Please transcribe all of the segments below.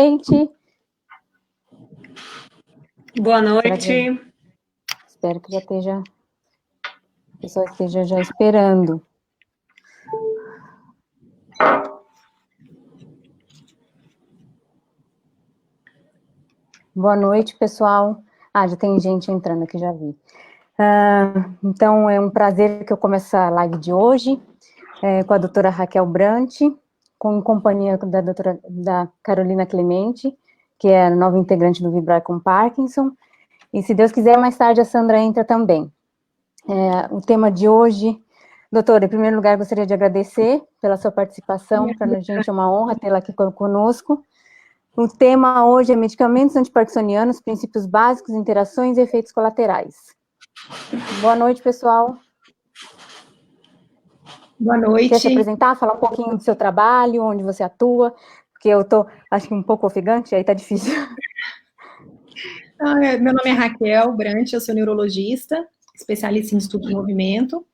gente. Boa noite. Espero que a pessoa esteja já esperando. Boa noite, pessoal. Já tem gente entrando aqui, já vi. Então, é um prazer que eu comece a live de hoje com a doutora Raquel Brant, com companhia da Carolina Clemente, que é a nova integrante do Vibrar com Parkinson. E, se Deus quiser, mais tarde a Sandra entra também. O tema de hoje, doutora, em primeiro lugar, gostaria de agradecer pela sua participação. Para a gente é uma honra tê-la aqui conosco. O tema hoje é medicamentos antiparkinsonianos, princípios básicos, interações e efeitos colaterais. Boa noite, pessoal. Boa noite. Quer se apresentar, falar um pouquinho do seu trabalho, onde você atua? Porque eu estou, acho que um pouco ofegante, aí está difícil. Meu nome é Raquel Brant, eu sou neurologista, especialista em estudo do movimento,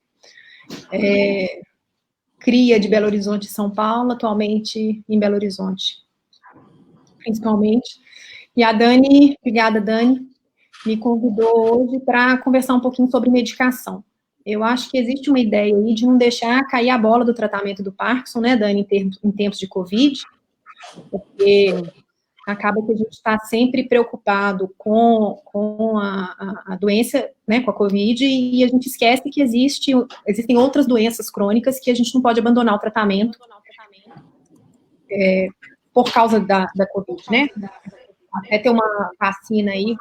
cria de Belo Horizonte e São Paulo, atualmente em Belo Horizonte, principalmente. E a Dani, obrigada, Dani, me convidou hoje para conversar um pouquinho sobre medicação. Eu acho que existe uma ideia aí de não deixar cair a bola do tratamento do Parkinson, né, Dani, em tempos de Covid, porque acaba que a gente está sempre preocupado com a doença, né, com a Covid, e a gente esquece que existem outras doenças crônicas que a gente não pode abandonar o tratamento por causa da Covid, né? Até ter uma vacina aí,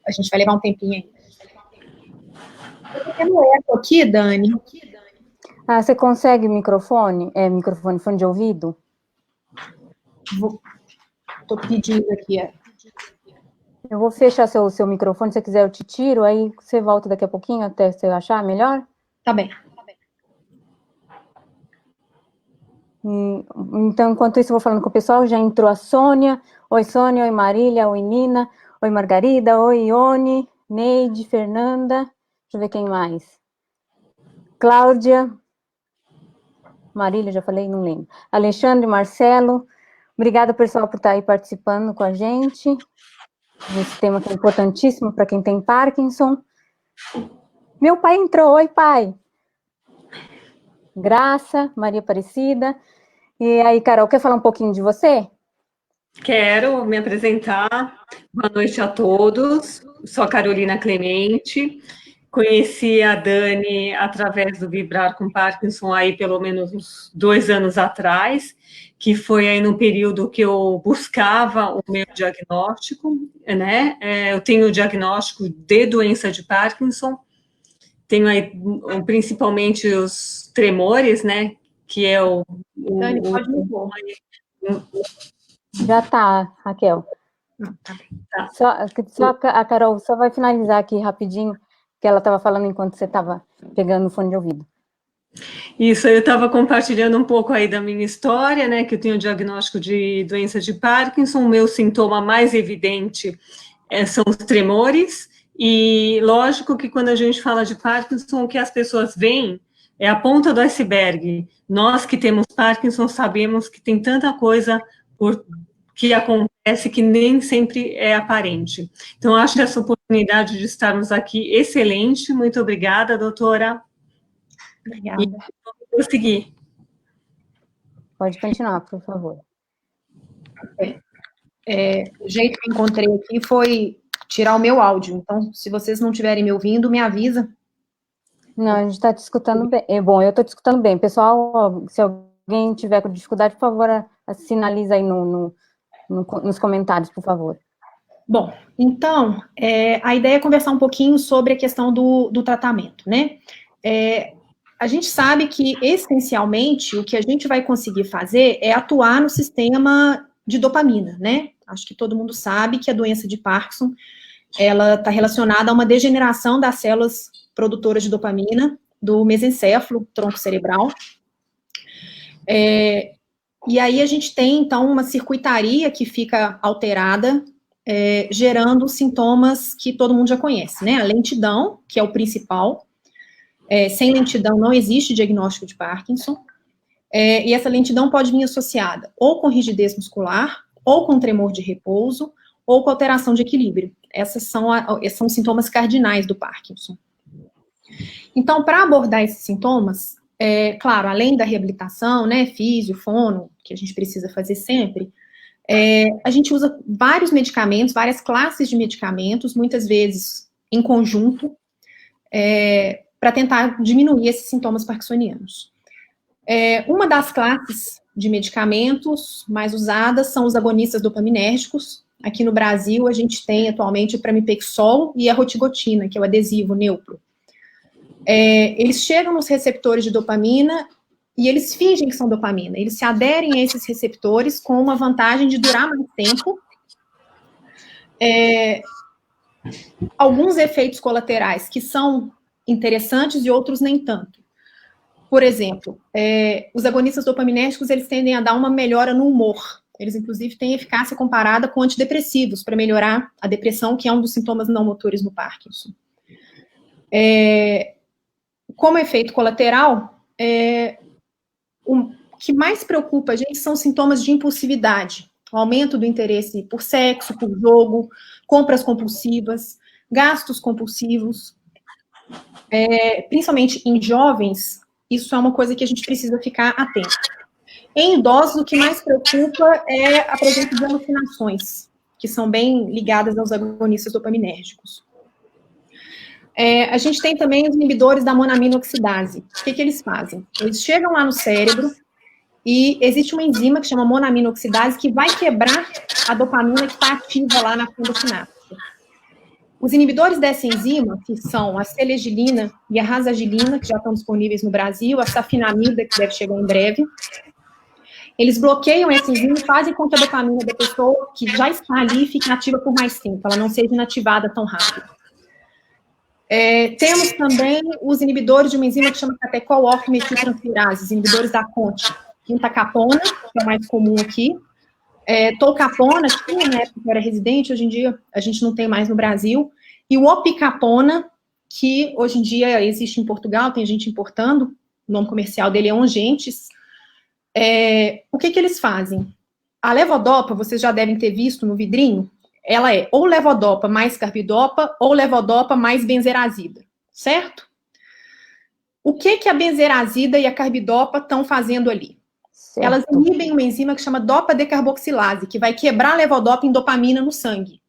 a gente vai levar um tempinho ainda. Eu tô tendo eco aqui, Dani. Você consegue fone de ouvido? Estou pedindo aqui. Eu vou fechar seu microfone, se você quiser eu te tiro, aí você volta daqui a pouquinho até você achar melhor? Tá bem. Então, enquanto isso, eu vou falando com o pessoal, já entrou a Sônia. Oi, Sônia, oi, Marília, oi, Nina, oi, Margarida, oi, Ione, Neide, Fernanda, deixa eu ver quem mais. Cláudia, Marília, já falei, não lembro. Alexandre, Marcelo, obrigada, pessoal, por estar aí participando com a gente, nesse tema que é importantíssimo para quem tem Parkinson. Meu pai entrou, oi, pai. Graça, Maria Aparecida. E aí, Carol, quer falar um pouquinho de você? Quero me apresentar. Boa noite a todos. Sou a Carolina Clemente. Conheci a Dani através do Vibrar com Parkinson aí pelo menos uns 2 anos atrás, que foi aí no período que eu buscava o meu diagnóstico, né? Eu tenho o diagnóstico de doença de Parkinson, tenho aí principalmente os tremores, né? Que é Dani, pode me pôr. Já tá, Raquel. Tá. Só a Carol só vai finalizar aqui rapidinho, que ela estava falando enquanto você estava pegando o fone de ouvido. Isso, eu estava compartilhando um pouco aí da minha história, né, que eu tenho o diagnóstico de doença de Parkinson, o meu sintoma mais evidente são os tremores, e lógico que quando a gente fala de Parkinson, o que as pessoas veem é a ponta do iceberg. Nós que temos Parkinson sabemos que tem tanta coisa que acontece que nem sempre é aparente. Então, acho essa oportunidade de estarmos aqui excelente. Muito obrigada, doutora. Obrigada. E vamos prosseguir. Pode continuar, por favor. O jeito que eu encontrei aqui foi tirar o meu áudio. Então, se vocês não estiverem me ouvindo, me avisa. Não, a gente está te escutando bem. Bom, eu estou te escutando bem. Pessoal, se alguém tiver com dificuldade, por favor, sinaliza aí nos comentários, por favor. Bom, então, a ideia é conversar um pouquinho sobre a questão do tratamento, né? A gente sabe que, essencialmente, o que a gente vai conseguir fazer é atuar no sistema de dopamina, né? Acho que todo mundo sabe que a doença de Parkinson, ela está relacionada a uma degeneração das células produtoras de dopamina do mesencéfalo, tronco cerebral. E aí a gente tem, então, uma circuitaria que fica alterada, gerando sintomas que todo mundo já conhece, né? A lentidão, que é o principal. Sem lentidão não existe diagnóstico de Parkinson. E essa lentidão pode vir associada ou com rigidez muscular, ou com tremor de repouso, ou com alteração de equilíbrio. Esses são sintomas cardinais do Parkinson. Então, para abordar esses sintomas, claro, além da reabilitação, né, físio, fono, que a gente precisa fazer sempre, a gente usa vários medicamentos, várias classes de medicamentos, muitas vezes em conjunto, para tentar diminuir esses sintomas parkinsonianos. Uma das classes de medicamentos mais usadas são os agonistas dopaminérgicos. Aqui no Brasil, a gente tem atualmente o pramipexol e a rotigotina, que é o adesivo neupro. Eles chegam nos receptores de dopamina e eles fingem que são dopamina. Eles se aderem a esses receptores com uma vantagem de durar mais tempo. Alguns efeitos colaterais que são interessantes e outros nem tanto. Por exemplo, os agonistas dopaminérgicos, eles tendem a dar uma melhora no humor. Eles, inclusive, têm eficácia comparada com antidepressivos para melhorar a depressão, que é um dos sintomas não motores no Parkinson. Como efeito colateral, o que mais preocupa a gente são sintomas de impulsividade, o aumento do interesse por sexo, por jogo, compras compulsivas, gastos compulsivos. Principalmente em jovens, isso é uma coisa que a gente precisa ficar atento. Em idosos, o que mais preocupa é a presença de alucinações, que são bem ligadas aos agonistas dopaminérgicos. A gente tem também os inibidores da monaminoxidase. O que eles fazem? Eles chegam lá no cérebro e existe uma enzima que chama monaminoxidase que vai quebrar a dopamina que está ativa lá na funda sináptica. Os inibidores dessa enzima, que são a selegilina e a rasagilina, que já estão disponíveis no Brasil, a safinamida, que deve chegar em breve, eles bloqueiam essa enzima e fazem com que a dopamina da pessoa que já está ali fique ativa por mais tempo, ela não seja inativada tão rápido. Temos também os inibidores de uma enzima que chama catecol-ortometiltransferase, os inibidores da CONT, quintacapona, que é o mais comum aqui, tolcapona, que tinha na época que era residente, hoje em dia a gente não tem mais no Brasil, e o opicapona, que hoje em dia existe em Portugal, tem gente importando, o nome comercial dele é Ongentes. O que eles fazem? A levodopa, vocês já devem ter visto no vidrinho, ela é ou levodopa mais carbidopa ou levodopa mais benzerazida, certo? O que a benzerazida e a carbidopa estão fazendo ali? Certo. Elas inibem uma enzima que chama dopa-decarboxilase, que vai quebrar a levodopa em dopamina no sangue.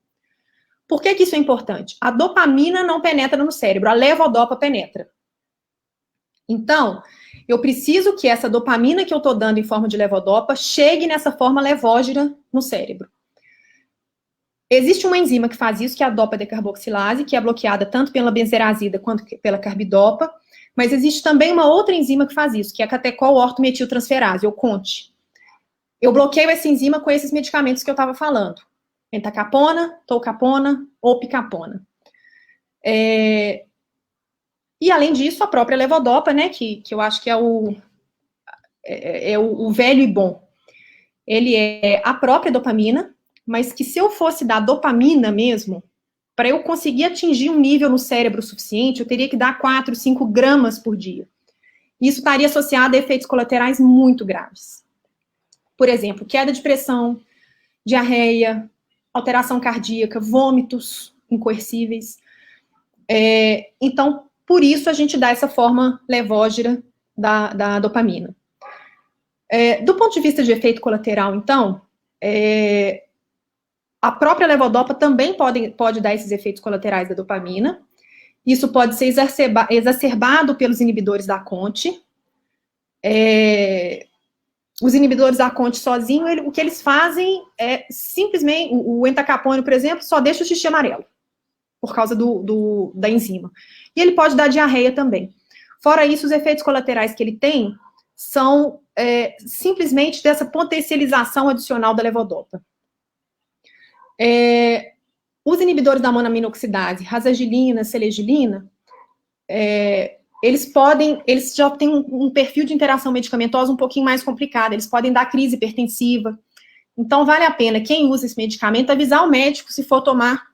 Por que isso é importante? A dopamina não penetra no cérebro, a levodopa penetra. Então, eu preciso que essa dopamina que eu estou dando em forma de levodopa chegue nessa forma levógena no cérebro. Existe uma enzima que faz isso, que é a dopa-decarboxilase, que é bloqueada tanto pela benzerazida quanto pela carbidopa, mas existe também uma outra enzima que faz isso, que é a catecol-ortometiltransferase, ou CONT. Eu bloqueio essa enzima com esses medicamentos que eu estava falando. Entacapona, tolcapona, opicapona. E, além disso, a própria levodopa, né, que eu acho que é o velho e bom. Ele é a própria dopamina, mas que se eu fosse dar dopamina mesmo, para eu conseguir atingir um nível no cérebro suficiente, eu teria que dar 4, 5 gramas por dia. Isso estaria associado a efeitos colaterais muito graves. Por exemplo, queda de pressão, diarreia, alteração cardíaca, vômitos incoercíveis. Então, por isso a gente dá essa forma levógena da dopamina. Do ponto de vista de efeito colateral, então, a própria levodopa também pode dar esses efeitos colaterais da dopamina. Isso pode ser exacerbado pelos inibidores da CONT. Os inibidores da CONT sozinhos, o que eles fazem é simplesmente, o entacapone, por exemplo, só deixa o xixi amarelo, por causa da enzima. E ele pode dar diarreia também. Fora isso, os efeitos colaterais que ele tem são simplesmente dessa potencialização adicional da levodopa. Os inibidores da monaminoxidase, rasagilina, selegilina, eles já têm um perfil de interação medicamentosa um pouquinho mais complicado, eles podem dar crise hipertensiva. Então, vale a pena, quem usa esse medicamento, avisar o médico se for tomar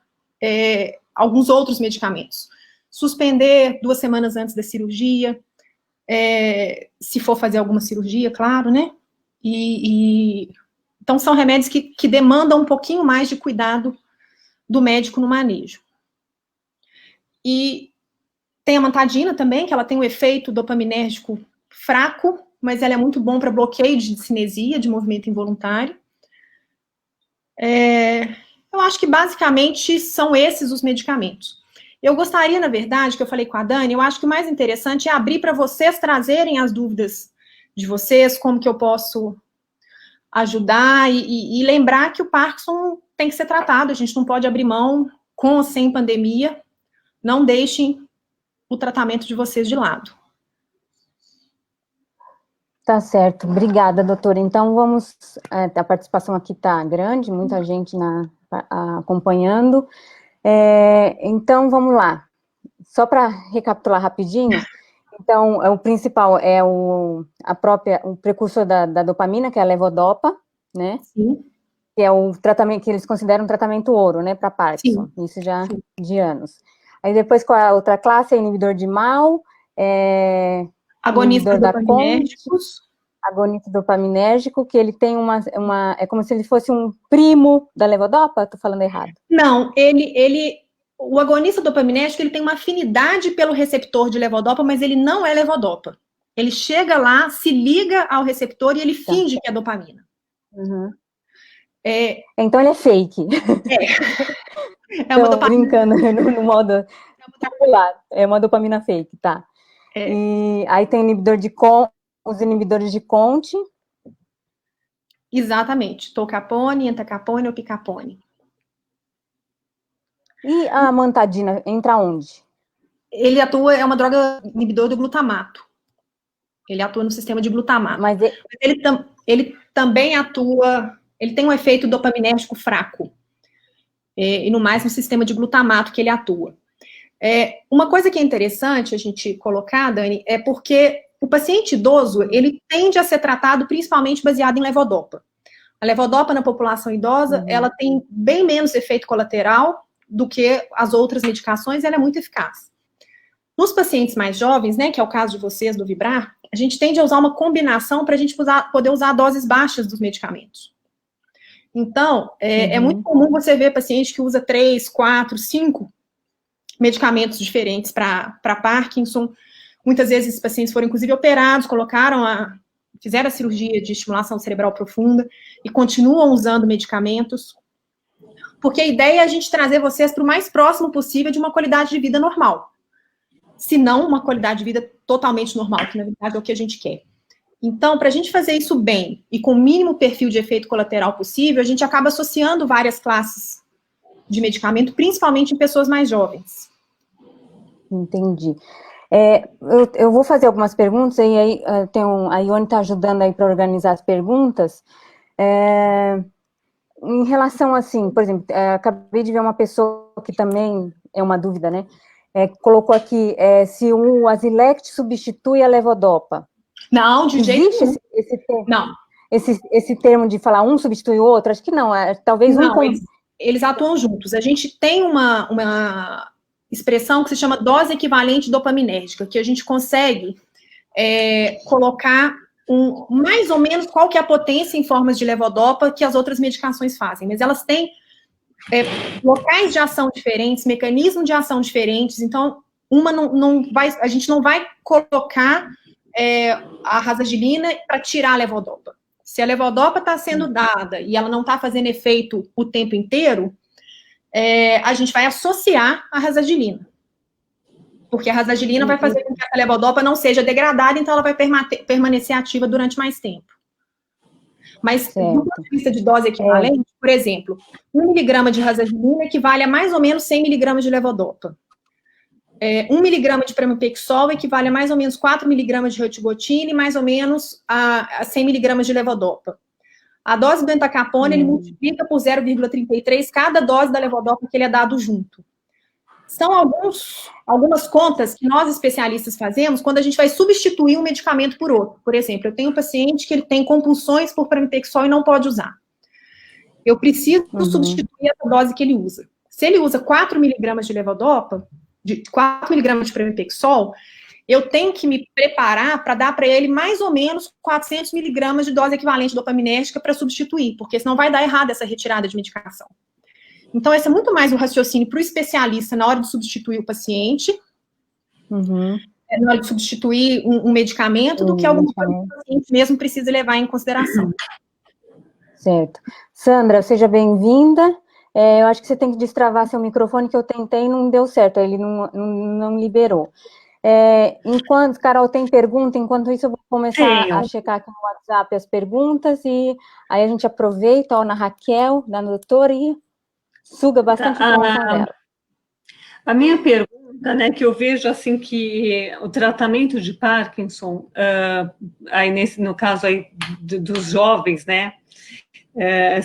alguns outros medicamentos. Suspender 2 semanas antes da cirurgia, se for fazer alguma cirurgia, claro, né? Então, são remédios que demandam um pouquinho mais de cuidado do médico no manejo. E tem a amantadina também, que ela tem um efeito dopaminérgico fraco, mas ela é muito bom para bloqueio de cinesia, de movimento involuntário. Eu acho que basicamente são esses os medicamentos. Eu gostaria, na verdade, que eu falei com a Dani, eu acho que o mais interessante é abrir para vocês trazerem as dúvidas de vocês, como que eu posso ajudar e lembrar que o Parkinson tem que ser tratado, a gente não pode abrir mão com ou sem pandemia, não deixem o tratamento de vocês de lado. Tá certo, obrigada, doutora. Então, vamos, a participação aqui está grande, muita gente acompanhando. Então, vamos lá. Só para recapitular rapidinho, então, o principal é o precursor da dopamina, que é a levodopa, né? Sim. Que é o tratamento que eles consideram um tratamento ouro, né, para Parkinson. Sim. Isso já de anos. Aí depois, qual é a outra classe? É inibidor de MAO, agonista dopaminérgicos. Agonista dopaminérgico, que ele tem é como se ele fosse um primo da levodopa? Tô falando errado. Não, o agonista dopaminérgico, ele tem uma afinidade pelo receptor de levodopa, mas ele não é levodopa. Ele chega lá, se liga ao receptor e ele finge que é dopamina. Uhum. Então ele é fake. É uma dopamina. Brincando no modo popular. É uma dopamina fake, tá. E aí tem os inibidores de Conte. Exatamente. Tolcapone, entacapone ou picapone. E a amantadina entra onde? Ele atua, é uma droga inibidor do glutamato. Ele atua no sistema de glutamato. Mas ele também atua, ele tem um efeito dopaminérgico fraco. E no mais no sistema de glutamato que ele atua. Uma coisa que é interessante a gente colocar, Dani, é porque o paciente idoso, ele tende a ser tratado principalmente baseado em levodopa. A levodopa na população idosa, ela tem bem menos efeito colateral do que as outras medicações, ela é muito eficaz. Nos pacientes mais jovens, né, que é o caso de vocês do Vibrar, a gente tende a usar uma combinação para a gente poder usar doses baixas dos medicamentos. Então, é muito comum você ver paciente que usa 3, 4, 5 medicamentos diferentes para Parkinson. Muitas vezes esses pacientes foram, inclusive, operados, fizeram a cirurgia de estimulação cerebral profunda e continuam usando medicamentos. Porque a ideia é a gente trazer vocês para o mais próximo possível de uma qualidade de vida normal. Se não uma qualidade de vida totalmente normal, que na verdade é o que a gente quer. Então, para a gente fazer isso bem e com o mínimo perfil de efeito colateral possível, a gente acaba associando várias classes de medicamento, principalmente em pessoas mais jovens. Entendi. Eu vou fazer algumas perguntas, e aí a Ione está ajudando aí para organizar as perguntas. Em relação, assim, por exemplo, acabei de ver uma pessoa que também é uma dúvida, né? Colocou aqui se o Azilect substitui a levodopa. Não, de jeito nenhum. Existe esse termo? Não. Esse termo de falar um substitui o outro? Acho que não, talvez não, eles atuam juntos. A gente tem uma expressão que se chama dose equivalente dopaminérgica, que a gente consegue colocar mais ou menos qual que é a potência em formas de levodopa que as outras medicações fazem, mas elas têm locais de ação diferentes, mecanismos de ação diferentes, então a gente não vai colocar a razagilina para tirar a levodopa. Se a levodopa está sendo dada e ela não está fazendo efeito o tempo inteiro, a gente vai associar a razagilina. Porque a razagilina vai fazer com que a levodopa não seja degradada, então ela vai permanecer ativa durante mais tempo. Mas, do ponto de vista de dose equivalente, por exemplo, 1 miligrama de razagilina equivale a mais ou menos 100 miligramas de levodopa. 1 miligrama de pramipexol equivale a mais ou menos 4 miligramas de rotigotine, mais ou menos a 100 miligramas de levodopa. A dose do entacapone, ele multiplica por 0,33 cada dose da levodopa que ele é dado junto. São algumas contas que nós especialistas fazemos quando a gente vai substituir um medicamento por outro. Por exemplo, eu tenho um paciente que ele tem compulsões por pramipexol e não pode usar. Eu preciso substituir essa dose que ele usa. Se ele usa 4 miligramas de levodopa, 4 miligramas de pramipexol, eu tenho que me preparar para dar para ele mais ou menos 400 miligramas de dose equivalente dopaminérgica para substituir, porque senão vai dar errado essa retirada de medicação. Então, esse é muito mais um raciocínio para o especialista na hora de substituir o paciente, na hora de substituir um medicamento, do que alguma coisa que o paciente mesmo precisa levar em consideração. Certo. Sandra, seja bem-vinda. Eu acho que você tem que destravar seu microfone, que eu tentei e não deu certo, ele não liberou. Enquanto, Carol, tem pergunta, enquanto isso eu vou começar a checar aqui no WhatsApp as perguntas, e aí a gente aproveita, na Raquel, da doutora, e suga bastante informação dela. A minha pergunta, né, que eu vejo, assim, que o tratamento de Parkinson, aí no caso aí dos jovens, né,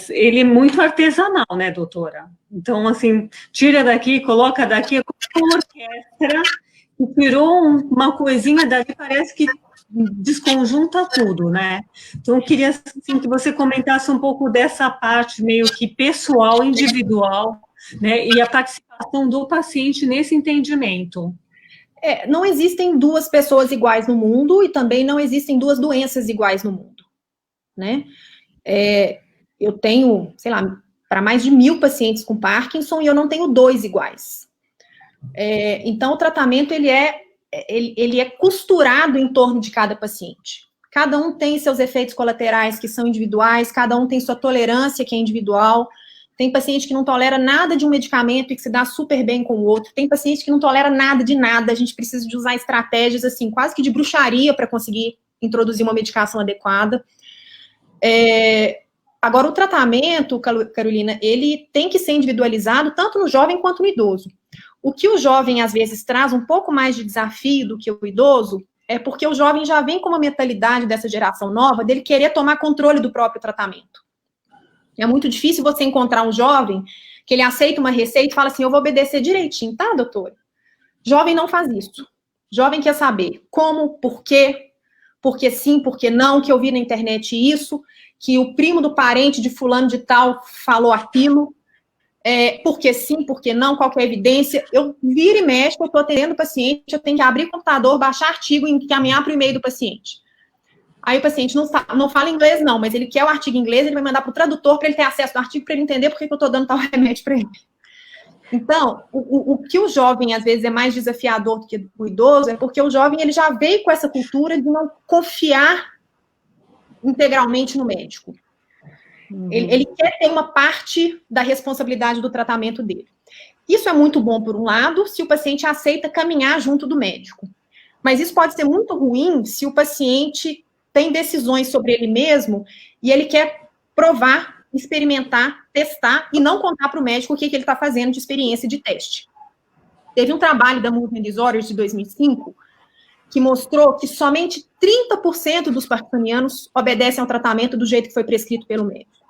ele é muito artesanal, né, doutora? Então, assim, tira daqui, coloca daqui, é como uma orquestra, e tirou uma coisinha dali, parece que desconjunta tudo, né? Então, eu queria, assim, que você comentasse um pouco dessa parte meio que pessoal, individual, né, e a participação do paciente nesse entendimento. Não existem duas pessoas iguais no mundo, e também não existem duas doenças iguais no mundo, né? Eu tenho, sei lá, para mais de 1000 pacientes com Parkinson, e eu não tenho 2 iguais. Então, o tratamento, ele é costurado em torno de cada paciente. Cada um tem seus efeitos colaterais que são individuais, cada um tem sua tolerância que é individual. Tem paciente que não tolera nada de um medicamento e que se dá super bem com o outro. Tem paciente que não tolera nada de nada. A gente precisa de usar estratégias, assim, quase que de bruxaria para conseguir introduzir uma medicação adequada. Agora, o tratamento, Carolina, ele tem que ser individualizado tanto no jovem quanto no idoso. O que o jovem, às vezes, traz um pouco mais de desafio do que o idoso é porque o jovem já vem com uma mentalidade dessa geração nova dele querer tomar controle do próprio tratamento. É muito difícil você encontrar um jovem que ele aceita uma receita e fala assim, eu vou obedecer direitinho, tá, doutora? Jovem não faz isso. Jovem quer saber como, por quê, porque sim, porque não, que eu vi na internet isso, que o primo do parente de fulano de tal falou aquilo, porque sim, porque não, qual que é a evidência. Eu viro e mexo, eu estou atendendo o paciente, eu tenho que abrir o computador, baixar artigo e encaminhar para o e-mail do paciente. Aí o paciente não fala inglês, não, mas ele quer o artigo em inglês, ele vai mandar para o tradutor para ele ter acesso ao artigo, para ele entender por que eu estou dando tal remédio para ele. Então, o que o jovem, às vezes, é mais desafiador do que o idoso, é porque o jovem ele já veio com essa cultura de não confiar integralmente no médico. Ele quer ter uma parte da responsabilidade do tratamento dele. Isso é muito bom, por um lado, se o paciente aceita caminhar junto do médico. Mas isso pode ser muito ruim se o paciente tem decisões sobre ele mesmo e ele quer provar, experimentar, testar e não contar para o médico o que ele está fazendo de experiência de teste. Teve um trabalho da Movement Disorders de 2005 que mostrou que somente 30% dos parkinsonianos obedecem ao tratamento do jeito que foi prescrito pelo médico.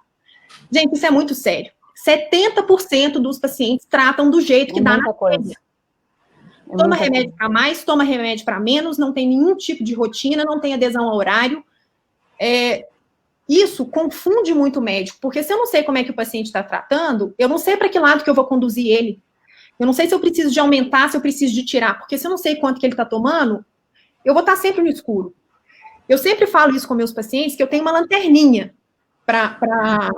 Gente, isso é muito sério. 70% dos pacientes tratam do jeito que dá na coisa. Toma remédio para mais, toma remédio para menos, não tem nenhum tipo de rotina, não tem adesão ao horário. Isso confunde muito o médico, porque se eu não sei como é que o paciente está tratando, eu não sei para que lado que eu vou conduzir ele. Eu não sei se eu preciso de aumentar, se eu preciso de tirar, porque se eu não sei quanto que ele está tomando, eu vou estar sempre no escuro. Eu sempre falo isso com meus pacientes, que eu tenho uma lanterninha para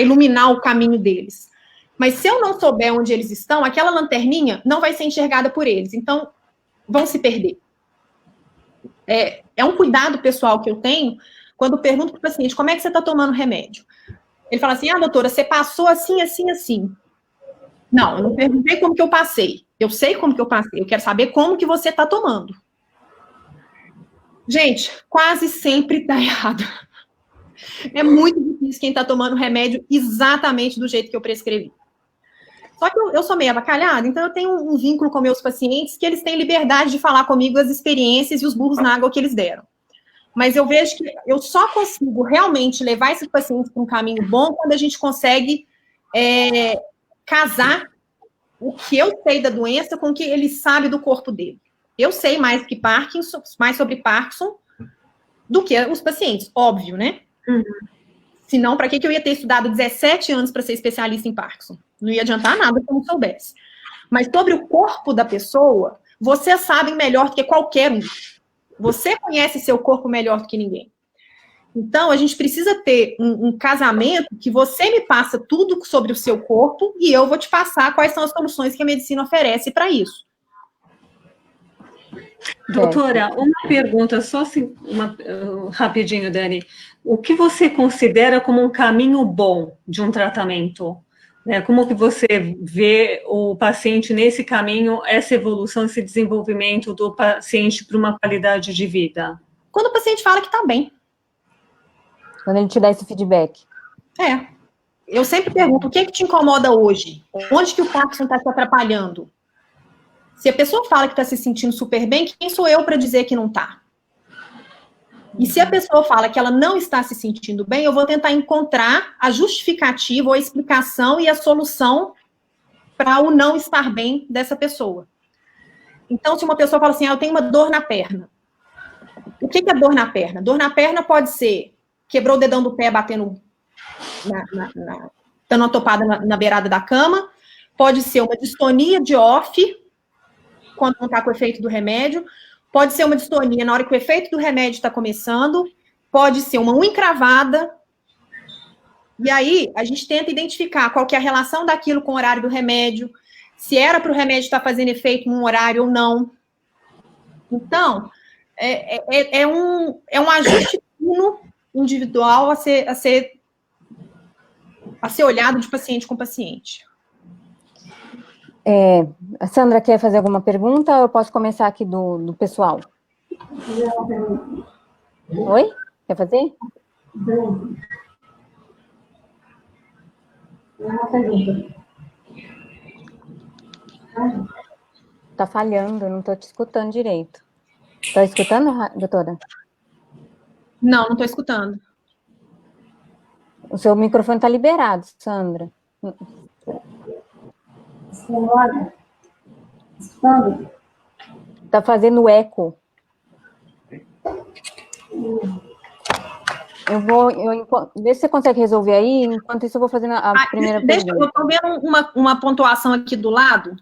iluminar o caminho deles. Mas se eu não souber onde eles estão, aquela lanterninha não vai ser enxergada por eles. Então, vão se perder. É um cuidado pessoal que eu tenho quando eu pergunto para o paciente, como é que você está tomando remédio? Ele fala assim, doutora, você passou assim, assim, assim. Não, eu não perguntei como que eu passei. Eu sei como que eu passei. Eu quero saber como que você está tomando. Gente, quase sempre está errado. É muito difícil quem está tomando remédio exatamente do jeito que eu prescrevi. Só que eu sou meio avacalhada, então eu tenho um vínculo com meus pacientes que eles têm liberdade de falar comigo as experiências e os burros na água que eles deram. Mas eu vejo que eu só consigo realmente levar esses pacientes para um caminho bom quando a gente consegue casar o que eu sei da doença com o que ele sabe do corpo dele. Eu sei mais sobre Parkinson do que os pacientes, óbvio, né? Senão, para que eu ia ter estudado 17 anos para ser especialista em Parkinson? Não ia adiantar nada se eu não soubesse. Mas sobre o corpo da pessoa, vocês sabem melhor do que qualquer um. Você conhece seu corpo melhor do que ninguém. Então, a gente precisa ter um casamento que você me passa tudo sobre o seu corpo e eu vou te passar quais são as soluções que a medicina oferece para isso. Doutora, uma pergunta, só assim, rapidinho, Dani. O que você considera como um caminho bom de um tratamento? Como que você vê o paciente nesse caminho, essa evolução, esse desenvolvimento do paciente para uma qualidade de vida? Quando o paciente fala que está bem. Quando ele te dá esse feedback. Eu sempre pergunto, o que é que te incomoda hoje? Onde que o Parkinson está te atrapalhando? Se a pessoa fala que está se sentindo super bem, quem sou eu para dizer que não está? E se a pessoa fala que ela não está se sentindo bem, eu vou tentar encontrar a justificativa, ou a explicação e a solução para o não estar bem dessa pessoa. Então, se uma pessoa fala assim, eu tenho uma dor na perna. O que é dor na perna? Dor na perna pode ser quebrou o dedão do pé batendo, dando uma topada na beirada da cama, pode ser uma distonia de off, quando não está com o efeito do remédio, pode ser uma distonia na hora que o efeito do remédio está começando, pode ser uma unha encravada, e aí a gente tenta identificar qual que é a relação daquilo com o horário do remédio, se era para o remédio estar fazendo efeito num horário ou não. Então, é um ajuste fino, individual a ser olhado de paciente com paciente. A Sandra quer fazer alguma pergunta ou eu posso começar aqui do pessoal? Oi? Quer fazer? Tá falhando, eu não tô te escutando direito. Tá escutando, doutora? Não estou escutando. O seu microfone tá liberado, Sandra. Tá fazendo eco. Vê se você consegue resolver aí, enquanto isso eu vou fazendo a primeira pergunta. Eu estou vendo uma pontuação aqui do lado.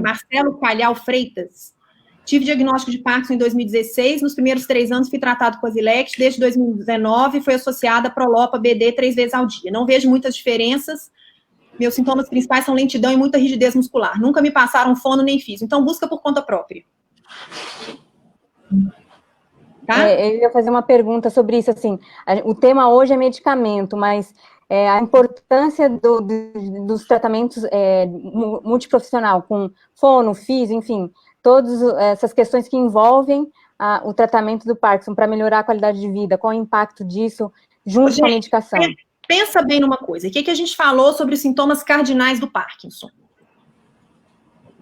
Marcelo Calhau Freitas. Tive diagnóstico de Parkinson em 2016, nos primeiros 3 anos fui tratado com Azilex, desde 2019 foi associada a Prolopa BD 3 vezes ao dia. Não vejo muitas diferenças, meus sintomas principais são lentidão e muita rigidez muscular. Nunca me passaram fono nem físio, então busca por conta própria. Tá? Eu ia fazer uma pergunta sobre isso, assim, o tema hoje é medicamento, mas a importância dos tratamentos multiprofissional, com fono, físio, enfim, todas essas questões que envolvem o tratamento do Parkinson para melhorar a qualidade de vida, qual o impacto disso junto com a medicação? Pensa bem numa coisa, o que a gente falou sobre os sintomas cardinais do Parkinson?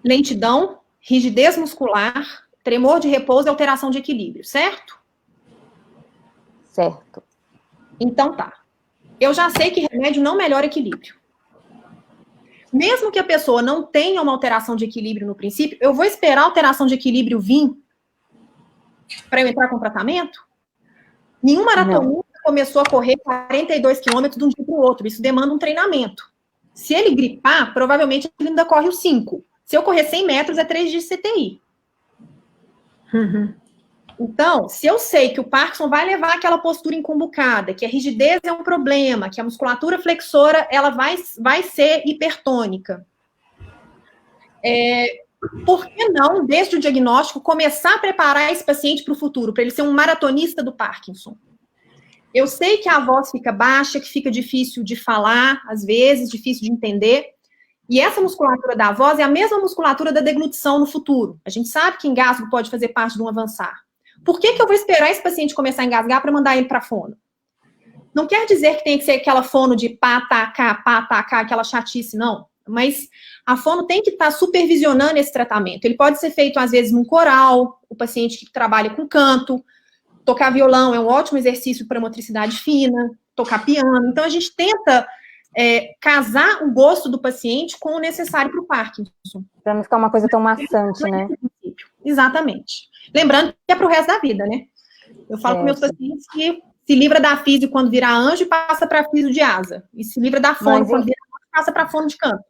Lentidão, rigidez muscular, tremor de repouso e alteração de equilíbrio, certo? Certo. Então tá. Eu já sei que remédio não melhora equilíbrio. Mesmo que a pessoa não tenha uma alteração de equilíbrio no princípio, eu vou esperar a alteração de equilíbrio vir para eu entrar com tratamento? Nenhum maratonista começou a correr 42 quilômetros de um dia para o outro. Isso demanda um treinamento. Se ele gripar, provavelmente ele ainda corre os 5. Se eu correr 100 metros, é 3 dias de CTI. Uhum. Então, se eu sei que o Parkinson vai levar aquela postura encumbucada, que a rigidez é um problema, que a musculatura flexora ela vai ser hipertônica, por que não, desde o diagnóstico, começar a preparar esse paciente para o futuro, para ele ser um maratonista do Parkinson? Eu sei que a voz fica baixa, que fica difícil de falar, às vezes, difícil de entender, e essa musculatura da voz é a mesma musculatura da deglutição no futuro. A gente sabe que engasgo pode fazer parte de um avançar. Por que eu vou esperar esse paciente começar a engasgar para mandar ele para fono? Não quer dizer que tem que ser aquela fono de pá, tá, cá, aquela chatice, não. Mas a fono tem que estar supervisionando esse tratamento. Ele pode ser feito, às vezes, num coral, o paciente que trabalha com canto, tocar violão é um ótimo exercício para motricidade fina, tocar piano. Então, a gente tenta casar o gosto do paciente com o necessário para o Parkinson. Para não ficar uma coisa tão maçante, né? Exatamente. Lembrando que é para o resto da vida, né? Eu falo com meus pacientes que se livra da físio quando virar anjo e passa para físio de asa. E se livra da fono quando vira anjo e passa para fono de canto.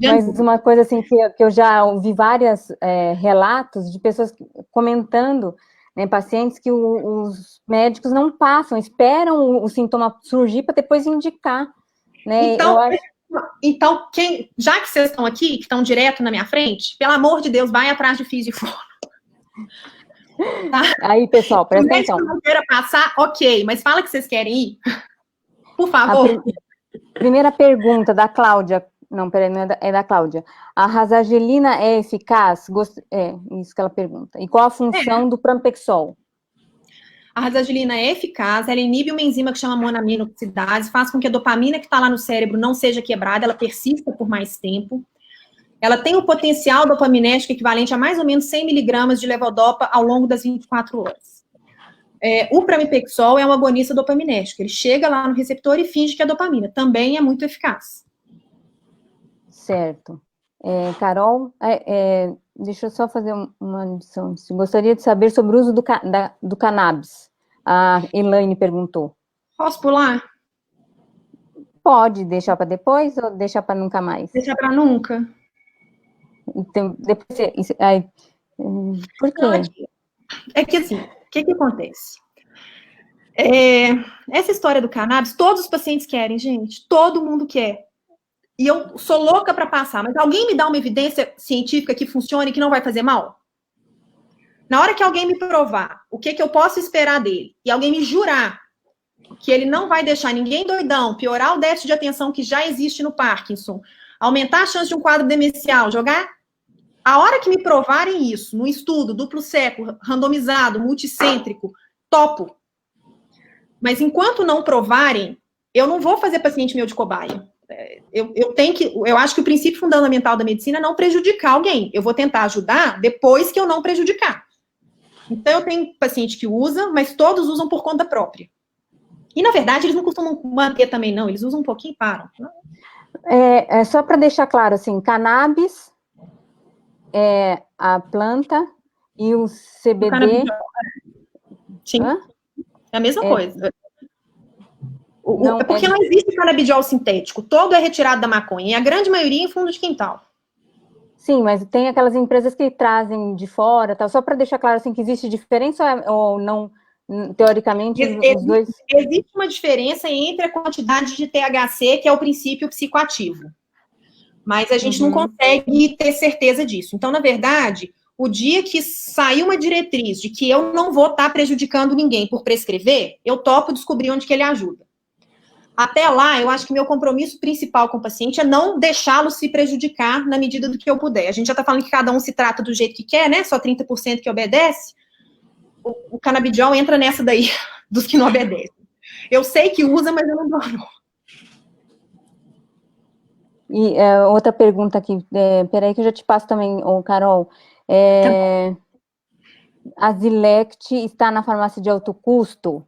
Mas uma coisa assim que eu já ouvi vários relatos de pessoas comentando, né, pacientes que os médicos não passam, esperam o sintoma surgir para depois indicar, né? Então, já que vocês estão aqui, que estão direto na minha frente, pelo amor de Deus, vai atrás de físio e fono. Tá? Aí, pessoal, presta atenção. Se não queira passar, ok, mas fala que vocês querem ir, por favor. Primeira pergunta da Cláudia. Não, peraí, não é da Cláudia. A rasagelina é eficaz? É, isso que ela pergunta. E qual a função do pramipexol? A rasagelina é eficaz, ela inibe uma enzima que chama monoaminoxidase, faz com que a dopamina que está lá no cérebro não seja quebrada, ela persista por mais tempo. Ela tem o potencial dopaminético equivalente a mais ou menos 100 miligramas de levodopa ao longo das 24 horas. O pramipexol é um agonista dopaminético, ele chega lá no receptor e finge que é dopamina, também é muito eficaz. Certo. Carol, deixa eu só fazer uma adição. Gostaria de saber sobre o uso do cannabis. A Elaine perguntou. Posso pular? Pode deixar para depois ou deixar para nunca mais? Deixar para nunca. Então, depois, por quê? Não, é que assim, o que acontece? Essa história do cannabis, todos os pacientes querem, gente. Todo mundo quer. E eu sou louca para passar, mas alguém me dá uma evidência científica que funcione e que não vai fazer mal? Na hora que alguém me provar o que eu posso esperar dele, e alguém me jurar que ele não vai deixar ninguém doidão, piorar o déficit de atenção que já existe no Parkinson, aumentar a chance de um quadro demencial, a hora que me provarem isso, no estudo duplo cego, randomizado, multicêntrico, topo. Mas enquanto não provarem, eu não vou fazer paciente meu de cobaia. Eu acho que o princípio fundamental da medicina é não prejudicar alguém. Eu vou tentar ajudar depois que eu não prejudicar. Então, eu tenho paciente que usa, mas todos usam por conta própria. E, na verdade, eles não costumam manter também, não. Eles usam um pouquinho e param. Só para deixar claro, assim, cannabis é a planta e o CBD... Sim, é a mesma coisa. Porque não existe canabidiol sintético. Todo é retirado da maconha. E a grande maioria em fundo de quintal. Sim, mas tem aquelas empresas que trazem de fora, tal, só para deixar claro assim, que existe diferença ou não, teoricamente, os dois... Existe uma diferença entre a quantidade de THC, que é o princípio psicoativo. Mas a gente não consegue ter certeza disso. Então, na verdade, o dia que sair uma diretriz de que eu não vou estar prejudicando ninguém por prescrever, eu topo descobrir onde que ele ajuda. Até lá, eu acho que meu compromisso principal com o paciente é não deixá-lo se prejudicar na medida do que eu puder. A gente já está falando que cada um se trata do jeito que quer, né? Só 30% que obedece. O canabidiol entra nessa daí, dos que não obedecem. Eu sei que usa, mas eu não dou, não. E outra pergunta aqui, peraí que eu já te passo também, Carol. A Zilect está na farmácia de alto custo?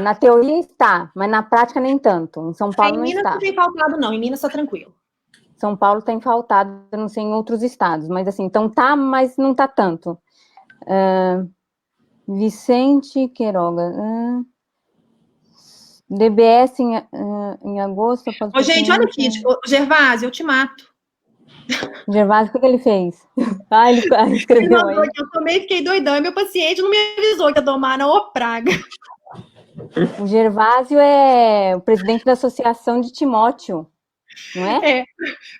Na teoria está, mas na prática nem tanto. Em São Paulo não está. Em Minas não tem faltado, não. Em Minas está tranquilo. São Paulo tem faltado, não sei, em outros estados. Mas assim, então tá, mas não tá tanto. Vicente Queiroga. DBS em agosto. Gente, olha aqui. Gervásio, eu te mato. Gervásio, o que ele fez? Ele escreveu aí. Eu tomei e fiquei doidão. E meu paciente não me avisou que ia tomar, não. Ô, praga. O Gervásio é o presidente da Associação de Timóteo, não é?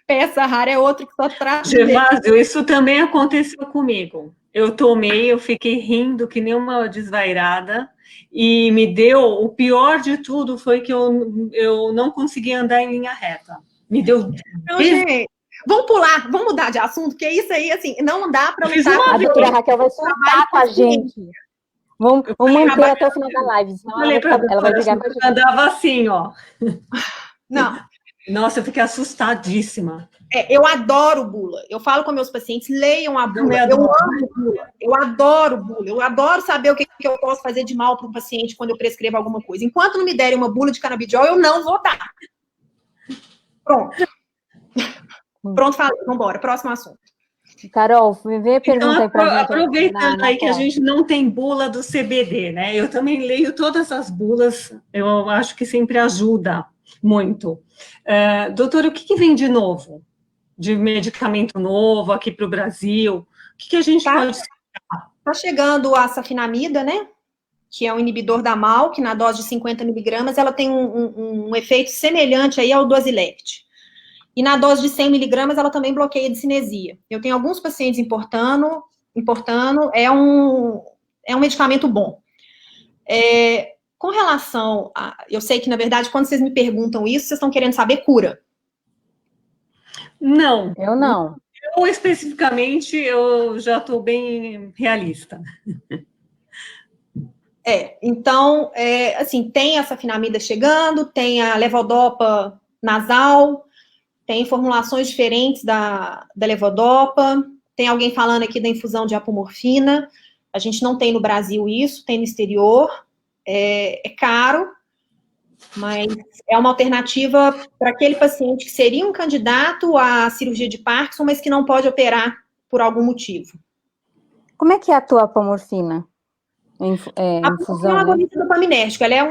Peça rara é outro que só traz. Gervásio, isso também aconteceu comigo. Eu tomei, eu fiquei rindo que nem uma desvairada, e me deu, o pior de tudo foi que eu não consegui andar em linha reta. Me deu... gente, vamos pular, vamos mudar de assunto, porque isso aí, assim, não dá para lutar. A doutora Raquel vai surtar com a gente. Vamos manter até o final da live. Ela vai brigar com a gente. Eu andava assim, ó. Não. Nossa, eu fiquei assustadíssima. Eu adoro bula. Eu falo com meus pacientes, leiam a bula. Eu amo bula. Eu adoro bula. Eu adoro saber o que eu posso fazer de mal para o paciente quando eu prescrevo alguma coisa. Enquanto não me derem uma bula de canabidiol, eu não vou dar. Pronto. Pronto, falei. Vamos embora. Próximo assunto. Carol, vê a pergunta então, aí para gente. Aproveitando aí que a gente não tem bula do CBD, né? Eu também leio todas as bulas, eu acho que sempre ajuda muito. Doutora, o que vem de novo de medicamento novo aqui para o Brasil? O que a gente pode... Está chegando a safenamida, né? Que é um inibidor da MAL, que na dose de 50 miligramas, ela tem um efeito semelhante aí ao Dozilect. E na dose de 100 miligramas, ela também bloqueia a discinesia. Eu tenho alguns pacientes importando, é um medicamento bom. Com relação a... Eu sei que, na verdade, quando vocês me perguntam isso, vocês estão querendo saber cura. Não. Eu não. Eu, especificamente, eu já estou bem realista. Então, assim, tem a safenamida chegando, tem a levodopa nasal, tem formulações diferentes da levodopa, tem alguém falando aqui da infusão de apomorfina, a gente não tem no Brasil isso, tem no exterior, é caro, mas é uma alternativa para aquele paciente que seria um candidato à cirurgia de Parkinson, mas que não pode operar por algum motivo. Como é que atua a apomorfina? A infusão, é uma agonista dopaminérgica, ela é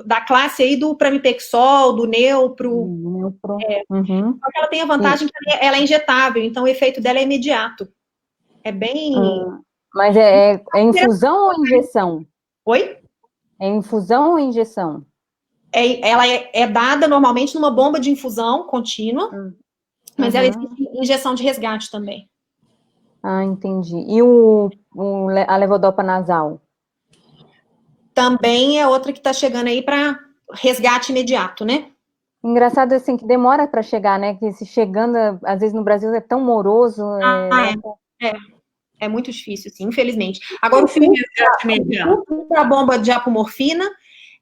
da classe aí do pramipexol, do neupro. Só que ela tem a vantagem que ela é injetável, então o efeito dela é imediato. É bem... Mas é infusão ou injeção? Oi? É infusão ou injeção? Ela é dada normalmente numa bomba de infusão contínua, mas ela existe injeção de resgate também. Ah, entendi. E a levodopa nasal? Também é outra que está chegando aí para resgate imediato, né? Engraçado, assim, que demora para chegar, né? Que se chegando, às vezes no Brasil é tão moroso. É muito difícil, assim, infelizmente. Agora, o da bomba de apomorfina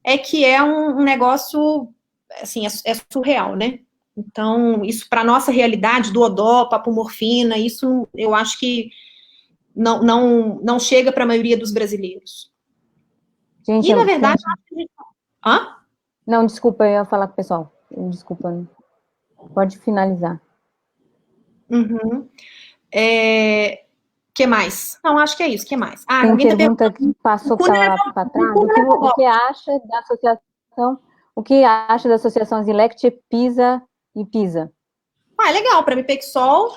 é que é um negócio, assim, é surreal, né? Então, isso para nossa realidade, duodopa, apomorfina, isso eu acho que não chega para a maioria dos brasileiros. Gente, e, na verdade... Não, desculpa, eu ia falar com o pessoal. Desculpa. Pode finalizar. Que mais? Não, acho que é isso. Que mais? Tem pergunta que passou para trás. O que acha da associação? O que acha da associação Zilect, PISA e PISA? É legal. Para Pramipexol,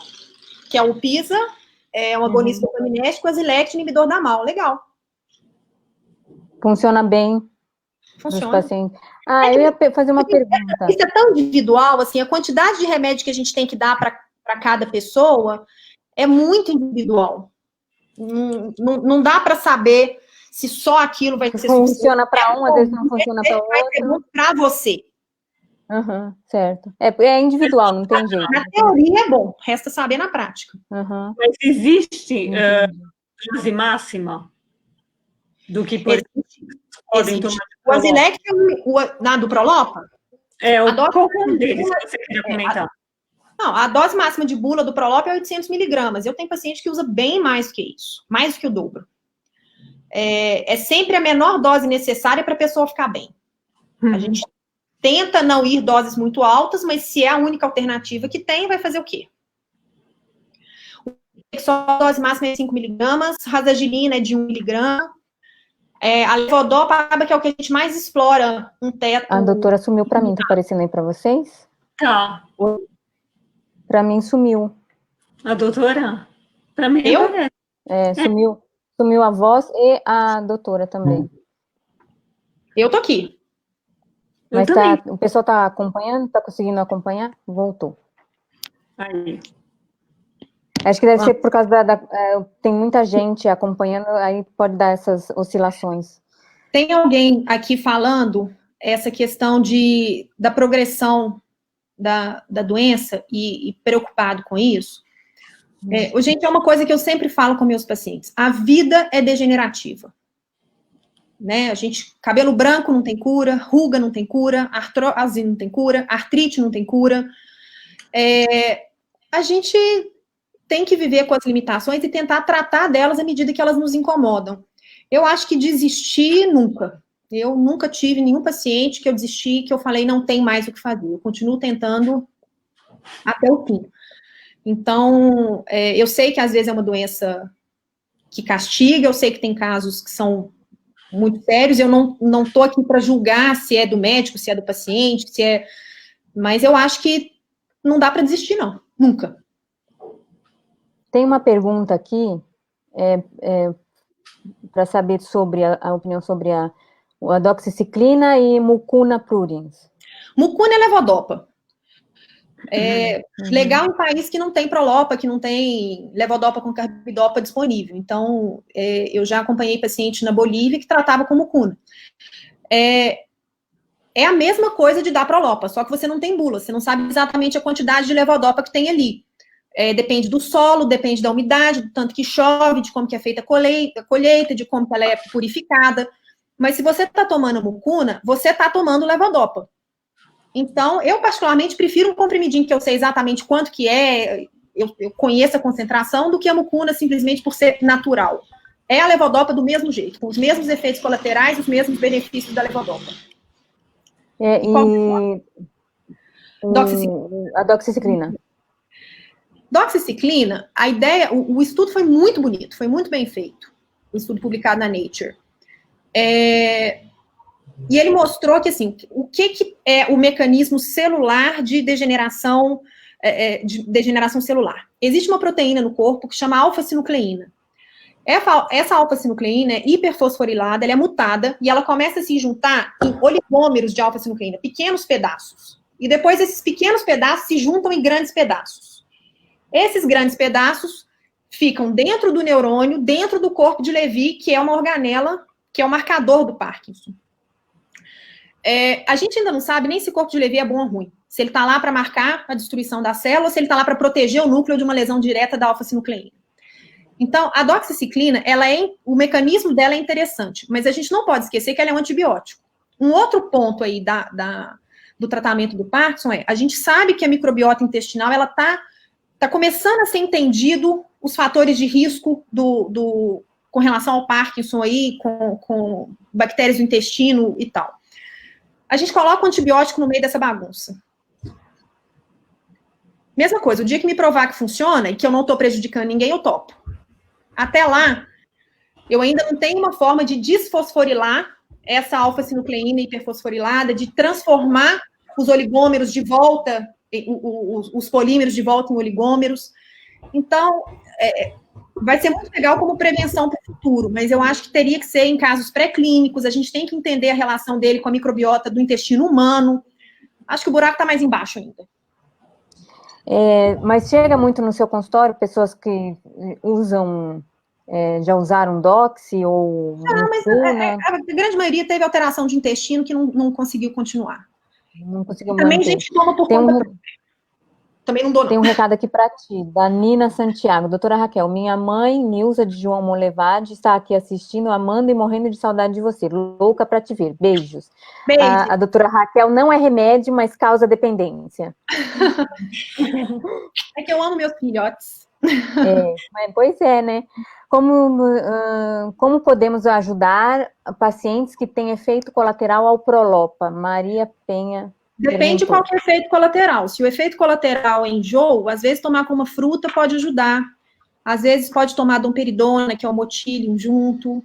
que é o PISA, é um agonista dopaminérgico, a Zilect, inibidor da MAL. Legal. Funciona bem. Funciona. Pacientes. Eu ia fazer uma pergunta. Isso é tão individual, assim, a quantidade de remédio que a gente tem que dar para cada pessoa é muito individual. Não dá para saber se só aquilo vai ser funciona para um, às vezes não funciona para o outro. Vai ser bom para você. Certo. É individual, não tem jeito. Na teoria é bom, resta saber na prática. Mas existe dose máxima do que podem tomar? O Azilect do Prolopa? Qual um deles que você queria comentar? Não, a dose máxima de bula do Prolopa é 800 miligramas. Eu tenho paciente que usa bem mais que isso, mais do que o dobro. É sempre a menor dose necessária para a pessoa ficar bem. A gente tenta não ir doses muito altas, mas se é a única alternativa que tem, vai fazer o quê? A dose máxima é 5 miligramas, rasagilina é de 1 miligrama. A levodopa acaba que é o que a gente mais explora, um teto... A doutora sumiu para mim, tá aparecendo aí para vocês? Tá. Para mim sumiu. A doutora? Para mim sumiu. Sumiu a voz e a doutora também. Eu tô aqui. Mas o pessoal tá acompanhando? Tá conseguindo acompanhar? Voltou. Aí. Acho que deve ser por causa tem muita gente acompanhando, aí pode dar essas oscilações. Tem alguém aqui falando essa questão da progressão da doença e preocupado com isso? Gente, é uma coisa que eu sempre falo com meus pacientes. A vida é degenerativa. Né? Cabelo branco não tem cura, ruga não tem cura, artrose não tem cura, artrite não tem cura. A gente tem que viver com as limitações e tentar tratar delas à medida que elas nos incomodam. Eu acho que desistir, nunca. Eu nunca tive nenhum paciente que eu desisti, que eu falei, não tem mais o que fazer. Eu continuo tentando até o fim. Então, eu sei que às vezes é uma doença que castiga, eu sei que tem casos que são muito sérios, eu não estou aqui para julgar se é do médico, se é do paciente, mas eu acho que não dá para desistir, não. Nunca. Tem uma pergunta aqui, para saber sobre a opinião sobre a doxiciclina e mucuna pruriens. Mucuna é levodopa. Legal em país que não tem prolopa, que não tem levodopa com carbidopa disponível. Então, eu já acompanhei paciente na Bolívia que tratava com mucuna. É a mesma coisa de dar prolopa, só que você não tem bula, você não sabe exatamente a quantidade de levodopa que tem ali. Depende do solo, depende da umidade, do tanto que chove, de como que é feita a colheita, de como que ela é purificada. Mas se você está tomando mucuna, você está tomando levodopa. Então, eu particularmente prefiro um comprimidinho que eu sei exatamente quanto que é, eu conheço a concentração, do que a mucuna simplesmente por ser natural. É a levodopa do mesmo jeito, com os mesmos efeitos colaterais, os mesmos benefícios da levodopa. A doxiciclina. Doxiciclina, a ideia, o estudo foi muito bonito, foi muito bem feito, o estudo publicado na Nature. E ele mostrou que, assim, o que é o mecanismo celular de degeneração celular? Existe uma proteína no corpo que chama alfa-sinucleína. Essa alfa-sinucleína é hiperfosforilada, ela é mutada, e ela começa a se juntar em oligômeros de alfa-sinucleína, pequenos pedaços. E depois esses pequenos pedaços se juntam em grandes pedaços. Esses grandes pedaços ficam dentro do neurônio, dentro do corpo de Levy, que é uma organela, que é o marcador do Parkinson. A gente ainda não sabe nem se o corpo de Levy é bom ou ruim. Se ele está lá para marcar a destruição da célula, ou se ele está lá para proteger o núcleo de uma lesão direta da alfa-sinucleína. Então, a doxiciclina, o mecanismo dela é interessante, mas a gente não pode esquecer que ela é um antibiótico. Um outro ponto aí do tratamento do Parkinson a gente sabe que a microbiota intestinal, ela tá começando a ser entendido os fatores de risco com relação ao Parkinson aí, com bactérias do intestino e tal. A gente coloca o antibiótico no meio dessa bagunça. Mesma coisa, o dia que me provar que funciona e que eu não estou prejudicando ninguém, eu topo. Até lá, eu ainda não tenho uma forma de desfosforilar essa alfa-sinucleína hiperfosforilada, de transformar os oligômeros de volta, os polímeros de volta em oligômeros. Então, vai ser muito legal como prevenção para o futuro, mas eu acho que teria que ser em casos pré-clínicos, a gente tem que entender a relação dele com a microbiota do intestino humano. Acho que o buraco está mais embaixo ainda. Mas chega muito no seu consultório pessoas que já usaram doxy ou mas a grande maioria teve alteração de intestino que não conseguiu continuar. Não conseguiu Também manter. a gente toma por conta própria. Também não dou, não. Tem um recado aqui para ti, da Nina Santiago. Doutora Raquel, minha mãe, Nilza de João Monlevade, está aqui assistindo, amando e morrendo de saudade de você. Louca para te ver. Beijos. Beijo. A doutora Raquel não é remédio, mas causa dependência. É que eu amo meus filhotes. Pois é, né? Como podemos ajudar pacientes que têm efeito colateral ao Prolopa? Maria Penha. Depende de qual que é o efeito colateral. Se o efeito colateral é enjoo, às vezes tomar com uma fruta pode ajudar. Às vezes pode tomar domperidona, que é o motílium, junto.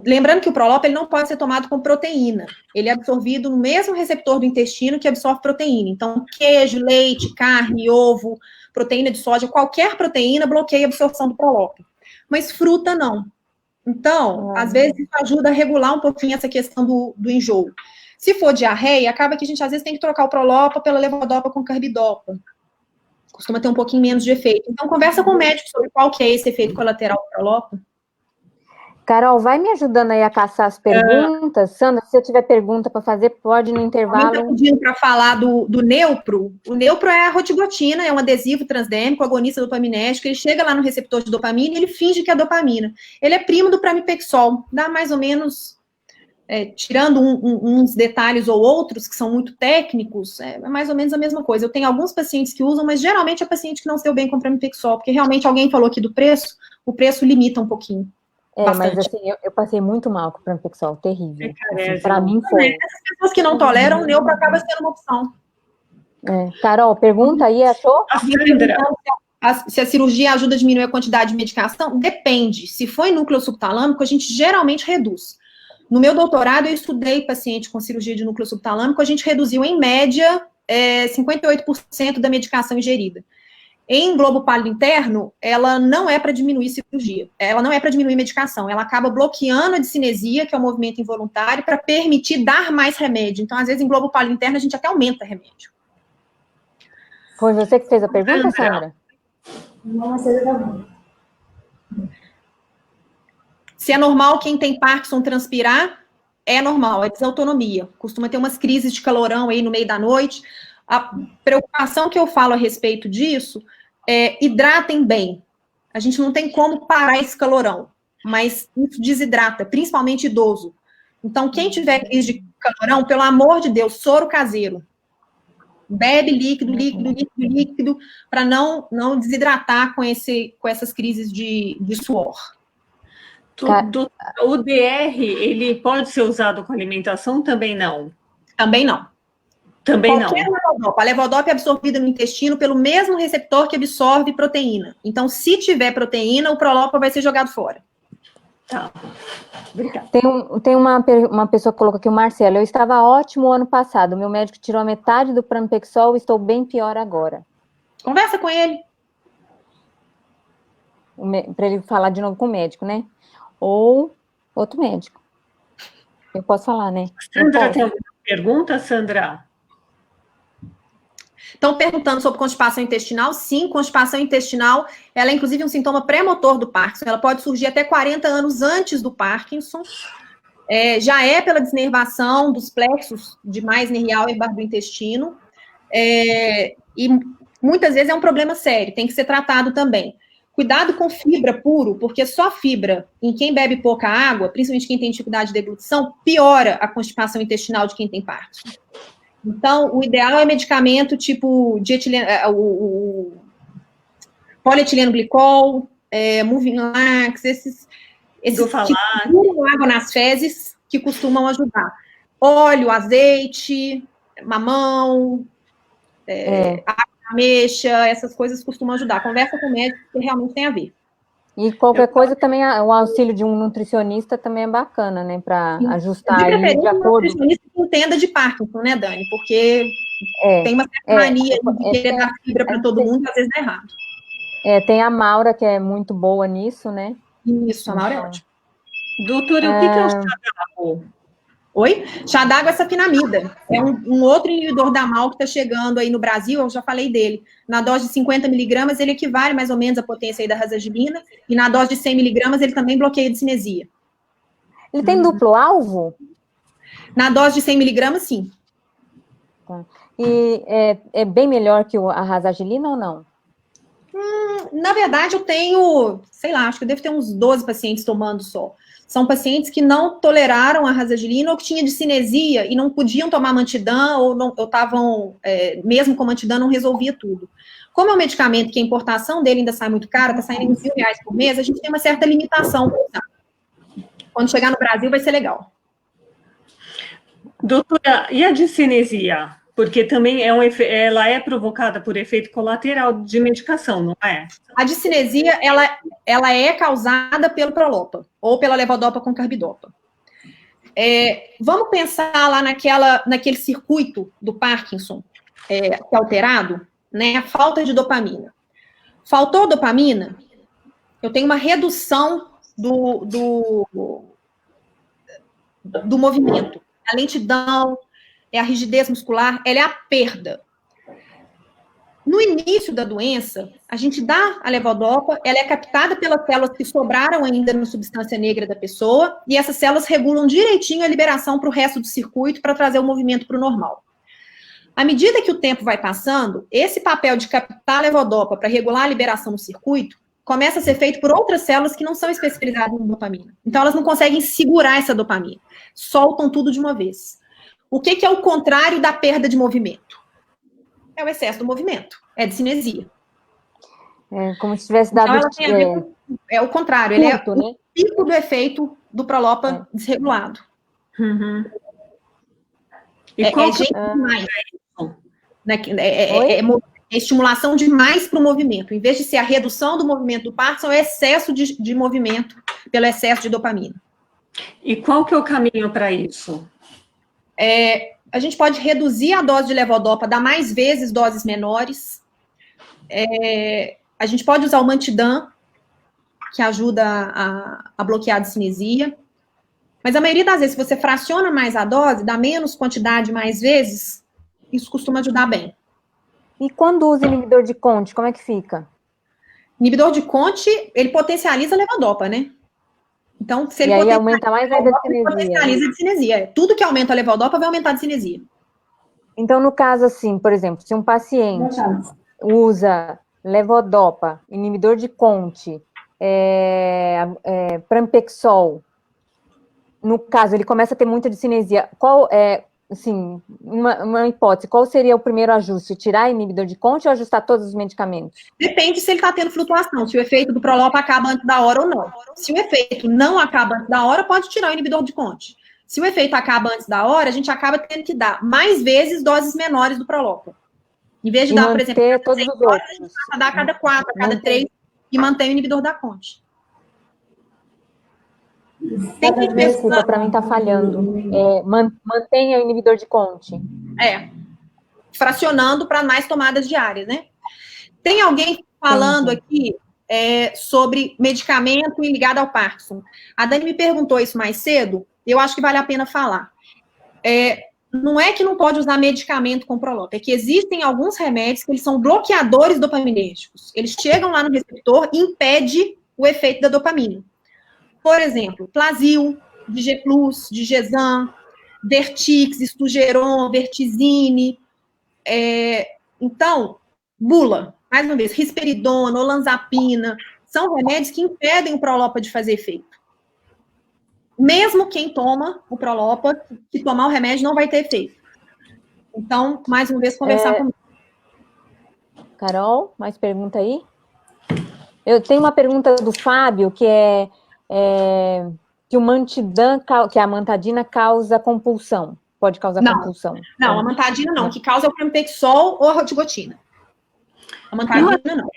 Lembrando que o Prolopa ele não pode ser tomado com proteína. Ele é absorvido no mesmo receptor do intestino que absorve proteína. Então, queijo, leite, carne, ovo, proteína de soja, qualquer proteína bloqueia a absorção do Prolopa. Mas fruta, não. Então, às vezes, isso ajuda a regular um pouquinho essa questão do enjoo. Se for diarreia, acaba que a gente, às vezes, tem que trocar o Prolopa pela levodopa com carbidopa. Costuma ter um pouquinho menos de efeito. Então, conversa com o médico sobre qual que é esse efeito colateral do Prolopa. Carol, vai me ajudando aí a caçar as perguntas. Sandra, se eu tiver pergunta para fazer, pode no intervalo. Alguém está pedindo para falar do Neupro. O Neupro é a rotigotina, é um adesivo transdérmico, agonista dopaminérgico. Ele chega lá no receptor de dopamina e ele finge que é dopamina. Ele é primo do pramipexol. Dá mais ou menos... tirando uns detalhes ou outros que são muito técnicos, é mais ou menos a mesma coisa. Eu tenho alguns pacientes que usam, mas geralmente é paciente que não se deu bem com pramipexol, porque realmente alguém falou aqui do preço, o preço limita um pouquinho. Mas assim, eu passei muito mal com o pramipexol, terrível. Assim, para mim foi. Essas pessoas que não toleram, o Neupro acaba sendo uma opção. Carol, pergunta aí, achou? Se a cirurgia ajuda a diminuir a quantidade de medicação, depende. Se for em núcleo subtalâmico, a gente geralmente reduz. No meu doutorado, eu estudei paciente com cirurgia de núcleo subtalâmico, a gente reduziu, em média, 58% da medicação ingerida. Em globo pálido interno, ela não é para diminuir cirurgia, ela não é para diminuir medicação, ela acaba bloqueando a discinesia, que é o movimento involuntário, para permitir dar mais remédio. Então, às vezes, em globo pálido interno, a gente até aumenta remédio. Foi você que fez a pergunta, Sandra? Não, se é normal quem tem Parkinson transpirar, é normal, é desautonomia. Costuma ter umas crises de calorão aí no meio da noite. A preocupação que eu falo a respeito disso é hidratem bem. A gente não tem como parar esse calorão, mas isso desidrata, principalmente idoso. Então, quem tiver crise de calorão, pelo amor de Deus, soro caseiro. Bebe líquido, para não desidratar com essas crises de suor. O DR, ele pode ser usado com alimentação? Também não. Também não. Também Qualquer não. levodopa. A levodopa é absorvida no intestino pelo mesmo receptor que absorve proteína. Então, se tiver proteína, o Prolopa vai ser jogado fora. Tá. Obrigada. Tem uma pessoa que colocou aqui, o Marcelo. Eu estava ótimo ano passado. Meu médico tirou a metade do Pramipexol, estou bem pior agora. Conversa com ele. Para ele falar de novo com o médico, né? Ou outro médico. Eu posso falar, né? Sandra, tem alguma pergunta, Sandra? Estão perguntando sobre constipação intestinal. Sim, constipação intestinal, ela é inclusive um sintoma pré-motor do Parkinson. Ela pode surgir até 40 anos antes do Parkinson. Já é pela desnervação dos plexos de Meissner e Auerbach do intestino. E muitas vezes é um problema sério, tem que ser tratado também. Cuidado com fibra puro, porque só fibra, em quem bebe pouca água, principalmente quem tem dificuldade de deglutição, piora a constipação intestinal de quem tem Parkinson. Então, o ideal é medicamento tipo o polietileno glicol, Moving-Lax, esses que curam água nas fezes, que costumam ajudar. Óleo, azeite, mamão, ameixa, essas coisas costumam ajudar. Conversa com o médico, que realmente tem a ver. E qualquer coisa também, o auxílio de um nutricionista também é bacana, né? Para ajustar aí de acordo. Um nutricionista que entenda de Parkinson, né, Dani? Porque tem uma certa mania de querer dar fibra para todo mundo, e às vezes é errado. Tem a Maura, que é muito boa nisso, né? Isso, a Maura é ótima. Doutora, o que é o chá d'água? Oi? Chá d'água é sapinamida. É um outro inibidor da MAL que está chegando aí no Brasil, eu já falei dele. Na dose de 50 miligramas, ele equivale mais ou menos à potência aí da rasagilina, e na dose de 100 miligramas, ele também bloqueia a discinesia. Ele tem duplo alvo? Na dose de 100 miligramas, sim. Tá. E é bem melhor que a rasagilina ou não? Na verdade, eu tenho, sei lá, acho que eu devo ter uns 12 pacientes tomando só. São pacientes que não toleraram a rasagilina ou que tinham discinesia e não podiam tomar Mantidã ou estavam, mesmo com Mantidã, não resolvia tudo. Como é um medicamento que a importação dele ainda sai muito cara, está saindo em R$1.000 por mês, a gente tem uma certa limitação para usar. Quando chegar no Brasil, vai ser legal. Doutora, e a discinesia? Porque também ela é provocada por efeito colateral de medicação, não é? A discinesia, ela é causada pelo Prolopa, ou pela levodopa com carbidopa. Vamos pensar lá naquele circuito do Parkinson, que é alterado, né? A falta de dopamina. Faltou dopamina, eu tenho uma redução do movimento. A lentidão, a rigidez muscular, ela é a perda. No início da doença, a gente dá a levodopa, ela é captada pelas células que sobraram ainda na substância negra da pessoa, e essas células regulam direitinho a liberação para o resto do circuito para trazer o movimento para o normal. À medida que o tempo vai passando, esse papel de captar a levodopa para regular a liberação no circuito começa a ser feito por outras células que não são especializadas em dopamina. Então, elas não conseguem segurar essa dopamina. Soltam tudo de uma vez. O que é o contrário da perda de movimento? É o excesso do movimento. É discinesia. Como se tivesse dado... Então, é o contrário. Curto, ele é o pico do efeito do Prolopa desregulado. Uhum. E qual gente demais. É estimulação demais para o movimento. Em vez de ser a redução do movimento do Parkinson, é excesso de movimento pelo excesso de dopamina. E qual que é o caminho para isso? A gente pode reduzir a dose de levodopa, dar mais vezes doses menores. A gente pode usar o Mantidan, que ajuda a bloquear a discinesia, mas a maioria das vezes, se você fraciona mais a dose, dá menos quantidade mais vezes, isso costuma ajudar bem. E quando usa inibidor de Conte, como é que fica? Inibidor de Conte, ele potencializa a levodopa, né? Então, se ele e aí aumenta mais a discinesia. Potencializa a discinesia. Tudo que aumenta a levodopa vai aumentar a discinesia. Então, no caso assim, por exemplo, se um paciente usa levodopa, inibidor de Conte, Pramipexol, no caso, ele começa a ter muita discinesia, qual é, assim, uma hipótese, qual seria o primeiro ajuste? Tirar inibidor de Conte ou ajustar todos os medicamentos? Depende se ele está tendo flutuação, se o efeito do Prolopa acaba antes da hora ou não. Se o efeito não acaba antes da hora, pode tirar o inibidor de Conte. Se o efeito acaba antes da hora, a gente acaba tendo que dar mais vezes doses menores do Prolopa. Em vez de dar, por exemplo, todos os outros. a gente passa a dar a cada 4, a cada 3, e mantém o inibidor da Conte. Desculpa, para mim tá falhando. Mantenha o inibidor de Conte. Fracionando para mais tomadas diárias, né? Tem alguém falando aqui sobre medicamento e ligado ao Parkinson. A Dani me perguntou isso mais cedo, eu acho que vale a pena falar. Não é que não pode usar medicamento com Prolopa, é que existem alguns remédios que eles são bloqueadores dopaminérgicos. Eles chegam lá no receptor e impedem o efeito da dopamina. Por exemplo, Plasil, Digeplus, Digezan, Vertix, Estugeron, Vertizine. Então, bula, mais uma vez, risperidona, olanzapina, são remédios que impedem o Prolopa de fazer efeito. Mesmo quem toma o Prolopa, que tomar o remédio não vai ter efeito. Então, mais uma vez, conversar comigo. Carol, mais pergunta aí? Eu tenho uma pergunta do Fábio, que que o Mantidan, que a amantadina causa compulsão. Pode causar compulsão. Não, a amantadina não. O que causa é o Pramipexol ou a rotigotina. A amantadina não.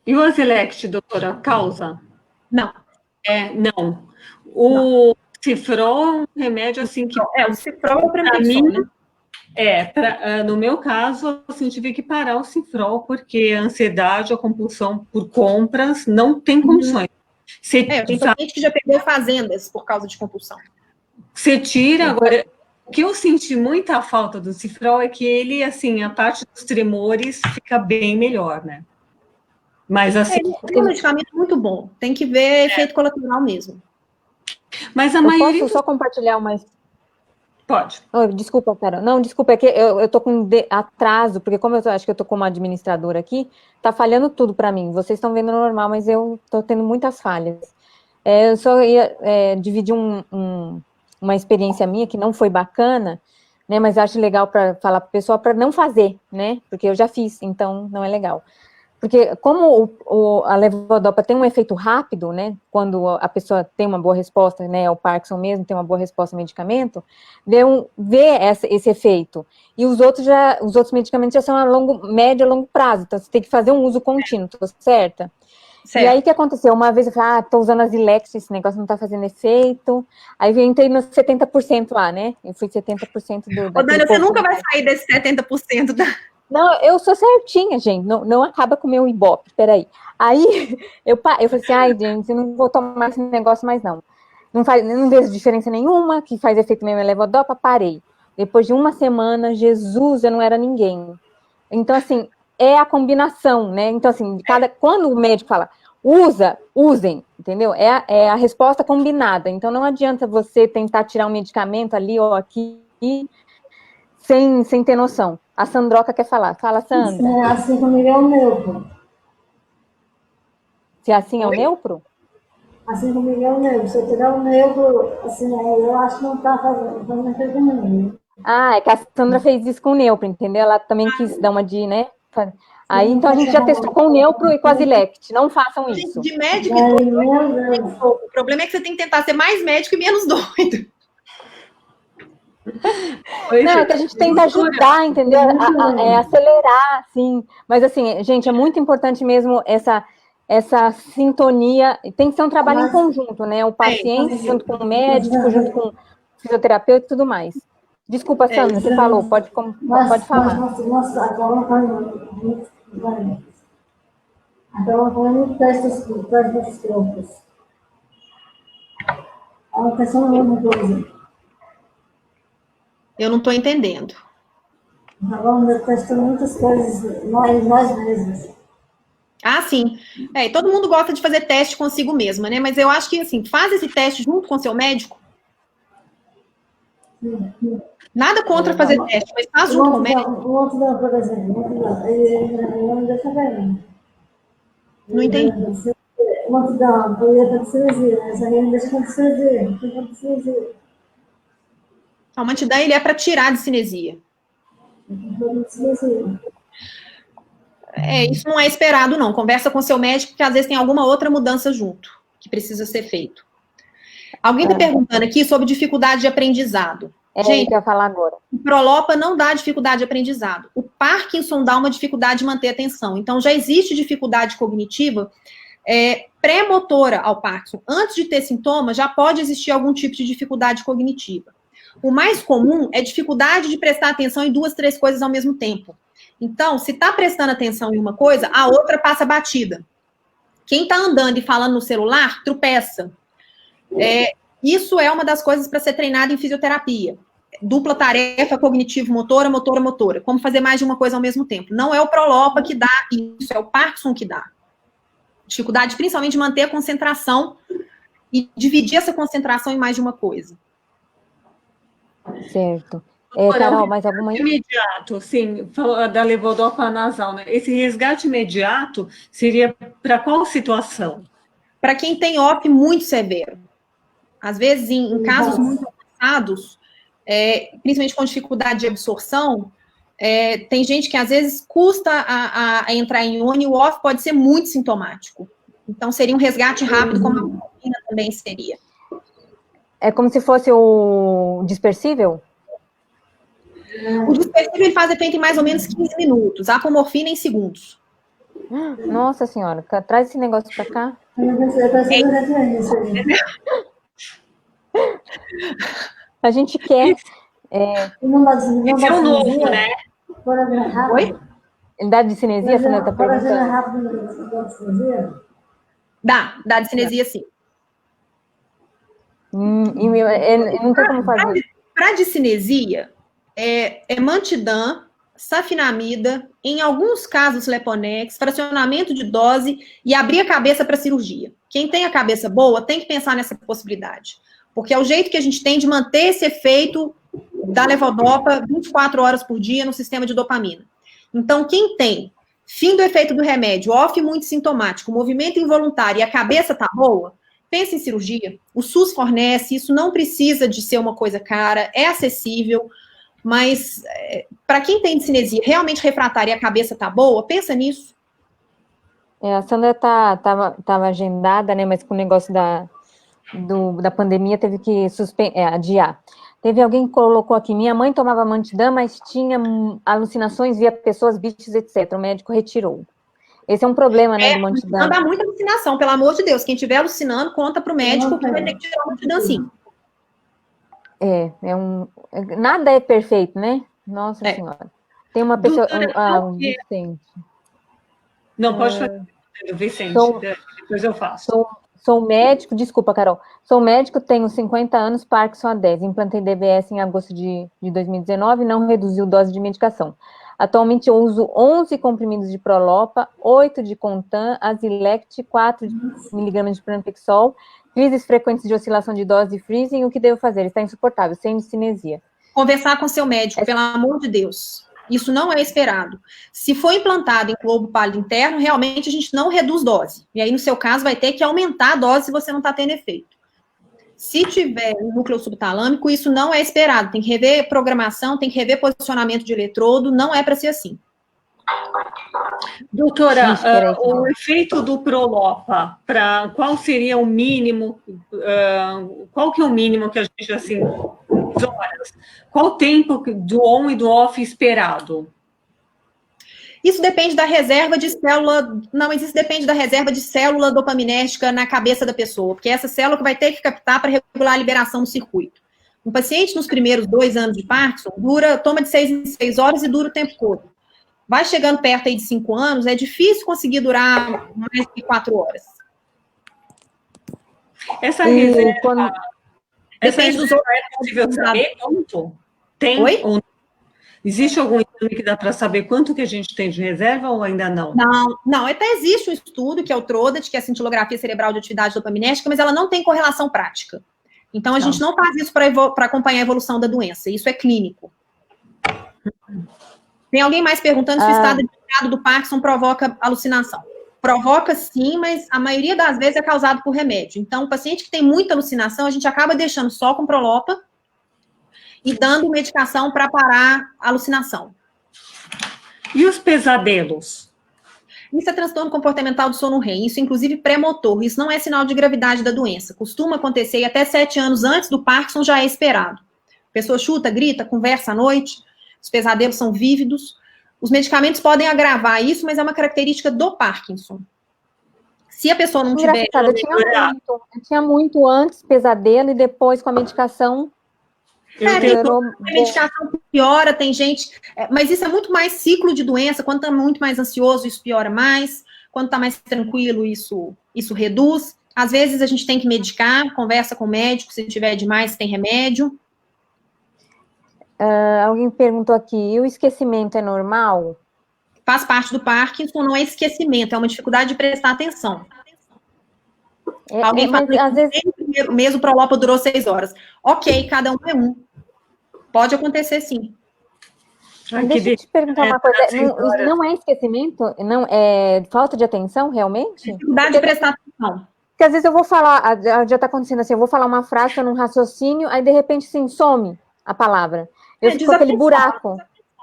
E o Azelect, doutora, causa? Não. Não. O Cifrol é um remédio assim que... o Cifrol é o Pramipexol, né? No meu caso, assim, eu tive que parar o Cifrol, porque a ansiedade, a compulsão por compras não tem condições. Tem paciente que já perdeu fazendas por causa de compulsão. Você tira, agora, o que eu senti muita falta do Cifrol é que ele, assim, a parte dos tremores fica bem melhor, né? Mas, assim... É um medicamento muito bom, tem que ver efeito colateral mesmo. Mas a maioria... Posso só compartilhar mais... Pode. Desculpa, Carol. Não, desculpa, é que eu tô com atraso, porque como eu acho que eu tô como administradora aqui, tá falhando tudo para mim. Vocês estão vendo normal, mas eu tô tendo muitas falhas. Eu só ia dividir uma experiência minha que não foi bacana, né, mas acho legal para falar para o pessoal para não fazer, né, porque eu já fiz, então não é legal. Porque como a levodopa tem um efeito rápido, né, quando a pessoa tem uma boa resposta, né, o Parkinson mesmo tem uma boa resposta ao medicamento, vê esse efeito. E os outros medicamentos já são a médio a longo prazo, então você tem que fazer um uso contínuo, tô certa? Certo. E aí, o que aconteceu? Uma vez eu falei, tô usando a Zilex, esse negócio não tá fazendo efeito. Aí eu entrei nos 70% lá, né? Eu fui 70% do... Ô, Dani, você nunca vai sair desse 70% da... Não, eu sou certinha, gente. Não acaba com o meu Ibope, peraí. Aí, eu falei assim, ai, gente, eu não vou tomar esse negócio mais, não. Não vejo diferença nenhuma, que faz efeito mesmo, levodopa, parei. Depois de uma semana, Jesus, eu não era ninguém. Então, assim... é a combinação, né? Então, assim, quando o médico fala, usem, entendeu? É a resposta combinada. Então, não adianta você tentar tirar um medicamento ali ou aqui sem ter noção. A Sandroca quer falar. Fala, Sandra. Assim comigo é o neupro. Se assim é o neupro? Assim comigo é o neupro. Se eu tirar o neupro, assim, eu acho que não tá fazendo efeito nenhum. É que a Sandra fez isso com o neupro, entendeu? Ela também quis dar uma de, né? Aí, então, a gente já testou com o neupro e com a Zilect. Não façam isso. De médico e doido. O problema é que você tem que tentar ser mais médico e menos doido. Não, é que a gente tenta ajudar, entendeu? Acelerar, sim. Mas, assim, gente, é muito importante mesmo essa sintonia. Tem que ser um trabalho em conjunto, né? O paciente junto com o médico, junto com o fisioterapeuta e tudo mais. Desculpa, Sandra, você falou, pode falar. Nós agora fazemos. Agora fazemos testes das tropas. É uma questão de uma coisa. Eu não estou entendendo. Agora testando muitas coisas, nós mesmos. Ah, sim. Todo mundo gosta de fazer teste consigo mesma, né? Mas eu acho que, assim, faz esse teste junto com o seu médico. Nada contra fazer teste, mas faz junto com o médico. O outro não, por exemplo, ele não deixa bem. Não entendi. O outro não, eu ia para cirurgia, essa aí não deixa com cirurgia. A mantidão, ele é para tirar a discinesia. Isso não é esperado, não. Conversa com seu médico, porque às vezes tem alguma outra mudança junto, que precisa ser feito. Alguém está perguntando aqui sobre dificuldade de aprendizado. Gente, eu ia falar agora. O Prolopa não dá dificuldade de aprendizado. O Parkinson dá uma dificuldade de manter a atenção. Então, já existe dificuldade cognitiva pré-motora ao Parkinson. Antes de ter sintoma, já pode existir algum tipo de dificuldade cognitiva. O mais comum é dificuldade de prestar atenção em 2, 3 coisas ao mesmo tempo. Então, se está prestando atenção em uma coisa, a outra passa batida. Quem está andando e falando no celular, tropeça. Isso é uma das coisas para ser treinado em fisioterapia. Dupla tarefa cognitivo-motora, motora-motora. Como fazer mais de uma coisa ao mesmo tempo. Não é o Prolopa que dá isso, é o Parkinson que dá. Dificuldade, principalmente, de manter a concentração e dividir essa concentração em mais de uma coisa. Certo. Carol, mais alguma? Imediato, sim, da levodopa nasal, né? Esse resgate imediato seria para qual situação? Para quem tem OP muito severo. Às vezes, em casos muito avançados, principalmente com dificuldade de absorção, tem gente que às vezes custa a entrar em ON e o OFF pode ser muito sintomático. Então, seria um resgate rápido, como a morfina também seria. É como se fosse o dispersível? O dispersível ele faz efeito em mais ou menos 15 minutos, a apomorfina em segundos. Nossa senhora, traz esse negócio para cá. A gente quer. Esse é o novo, né? Oi? Ele dá discinesia, você não está perguntando? Dá discinesia sim. Não tem como fazer. Para discinesia, mantidã, safenamida, em alguns casos Leponex, fracionamento de dose e abrir a cabeça para cirurgia. Quem tem a cabeça boa tem que pensar nessa possibilidade, porque é o jeito que a gente tem de manter esse efeito da levodopa 24 horas por dia no sistema de dopamina. Então, quem tem fim do efeito do remédio, off muito sintomático, movimento involuntário e a cabeça tá boa, pensa em cirurgia. O SUS fornece, isso não precisa de ser uma coisa cara, é acessível, mas para quem tem discinesia realmente refratária e a cabeça tá boa, pensa nisso. A Sandra estava agendada, né, mas com o negócio da pandemia teve que adiar. Teve alguém que colocou aqui, minha mãe tomava Mantidã, mas tinha alucinações, via pessoas, bichos, etc. O médico retirou. Esse é um problema, né, do Mantidã. Não dá muita alucinação, pelo amor de Deus. Quem estiver alucinando, conta para o médico que vai ter que tirar o Mantidã sim. Nada é perfeito, né? Nossa Senhora. Tem uma pessoa, o Vicente. Não, pode fazer, Vicente, depois eu faço. Sou médico, desculpa, Carol. Sou médico, tenho 50 anos, Parkinson há 10. Implantei DBS em agosto de 2019 e não reduziu dose de medicação. Atualmente eu uso 11 comprimidos de Prolopa, 8 de Contan, Azilect, 4 mg de Pranpexol, crises frequentes de oscilação de dose e freezing. O que devo fazer? Está insuportável, sem discinesia. Conversar com seu médico, pelo amor de Deus. Isso não é esperado. Se for implantado em globo pálido interno, realmente a gente não reduz dose. E aí, no seu caso, vai ter que aumentar a dose se você não está tendo efeito. Se tiver um núcleo subtalâmico, isso não é esperado. Tem que rever programação, tem que rever posicionamento de eletrodo, não é para ser assim. Doutora, o efeito do Prolopa, qual seria o mínimo, qual que é o mínimo que a gente, assim, horas? Qual o tempo do on e do off esperado? Isso depende da reserva de célula, mas isso depende da reserva de célula dopaminérgica na cabeça da pessoa, porque é essa célula que vai ter que captar para regular a liberação do circuito. Um paciente nos primeiros 2 anos de Parkinson toma de 6 em 6 horas e dura o tempo todo. Vai chegando perto aí de 5 anos, é difícil conseguir durar mais que 4 horas. Essa reserva, depende dos outros. É possível saber quanto? Tem? Oi? Ou existe algum exame que dá para saber quanto que a gente tem de reserva ou ainda não? Não, até existe um estudo, que é o TRODAT, que é a cintilografia cerebral de atividade dopaminética, mas ela não tem correlação prática. Então, a gente não faz isso para acompanhar a evolução da doença, isso é clínico. Tem alguém mais perguntando se o estado adiantado do Parkinson provoca alucinação. Provoca sim, mas a maioria das vezes é causado por remédio. Então, o paciente que tem muita alucinação, a gente acaba deixando só com Prolopa e dando medicação para parar a alucinação. E os pesadelos? Isso é transtorno comportamental do sono REM, isso inclusive pré-motor, isso não é sinal de gravidade da doença, costuma acontecer e até 7 anos antes do Parkinson já é esperado. A pessoa chuta, grita, conversa à noite, os pesadelos são vívidos, os medicamentos podem agravar isso, mas é uma característica do Parkinson. Se a pessoa não tiver... Eu tinha muito antes pesadelo e depois com a medicação... A medicação piora, tem gente... mas isso é muito mais ciclo de doença. Quando está muito mais ansioso, isso piora mais. Quando está mais tranquilo, isso reduz. Às vezes, a gente tem que medicar, conversa com o médico, se tiver demais, tem remédio. Alguém perguntou aqui, e o esquecimento é normal? Faz parte do Parkinson, não é esquecimento, é uma dificuldade de prestar atenção. Alguém fala que às vezes... mesmo o Prolopa durou 6 horas. Ok, cada um é um. Pode acontecer, sim. Deixa eu te perguntar uma coisa. Não é esquecimento? Não é falta de atenção, realmente? Dificuldade de prestar atenção. Porque às vezes eu vou falar, já está acontecendo assim, eu vou falar uma frase, eu num raciocínio, aí de repente, sim, some a palavra. Eu fico com aquele buraco.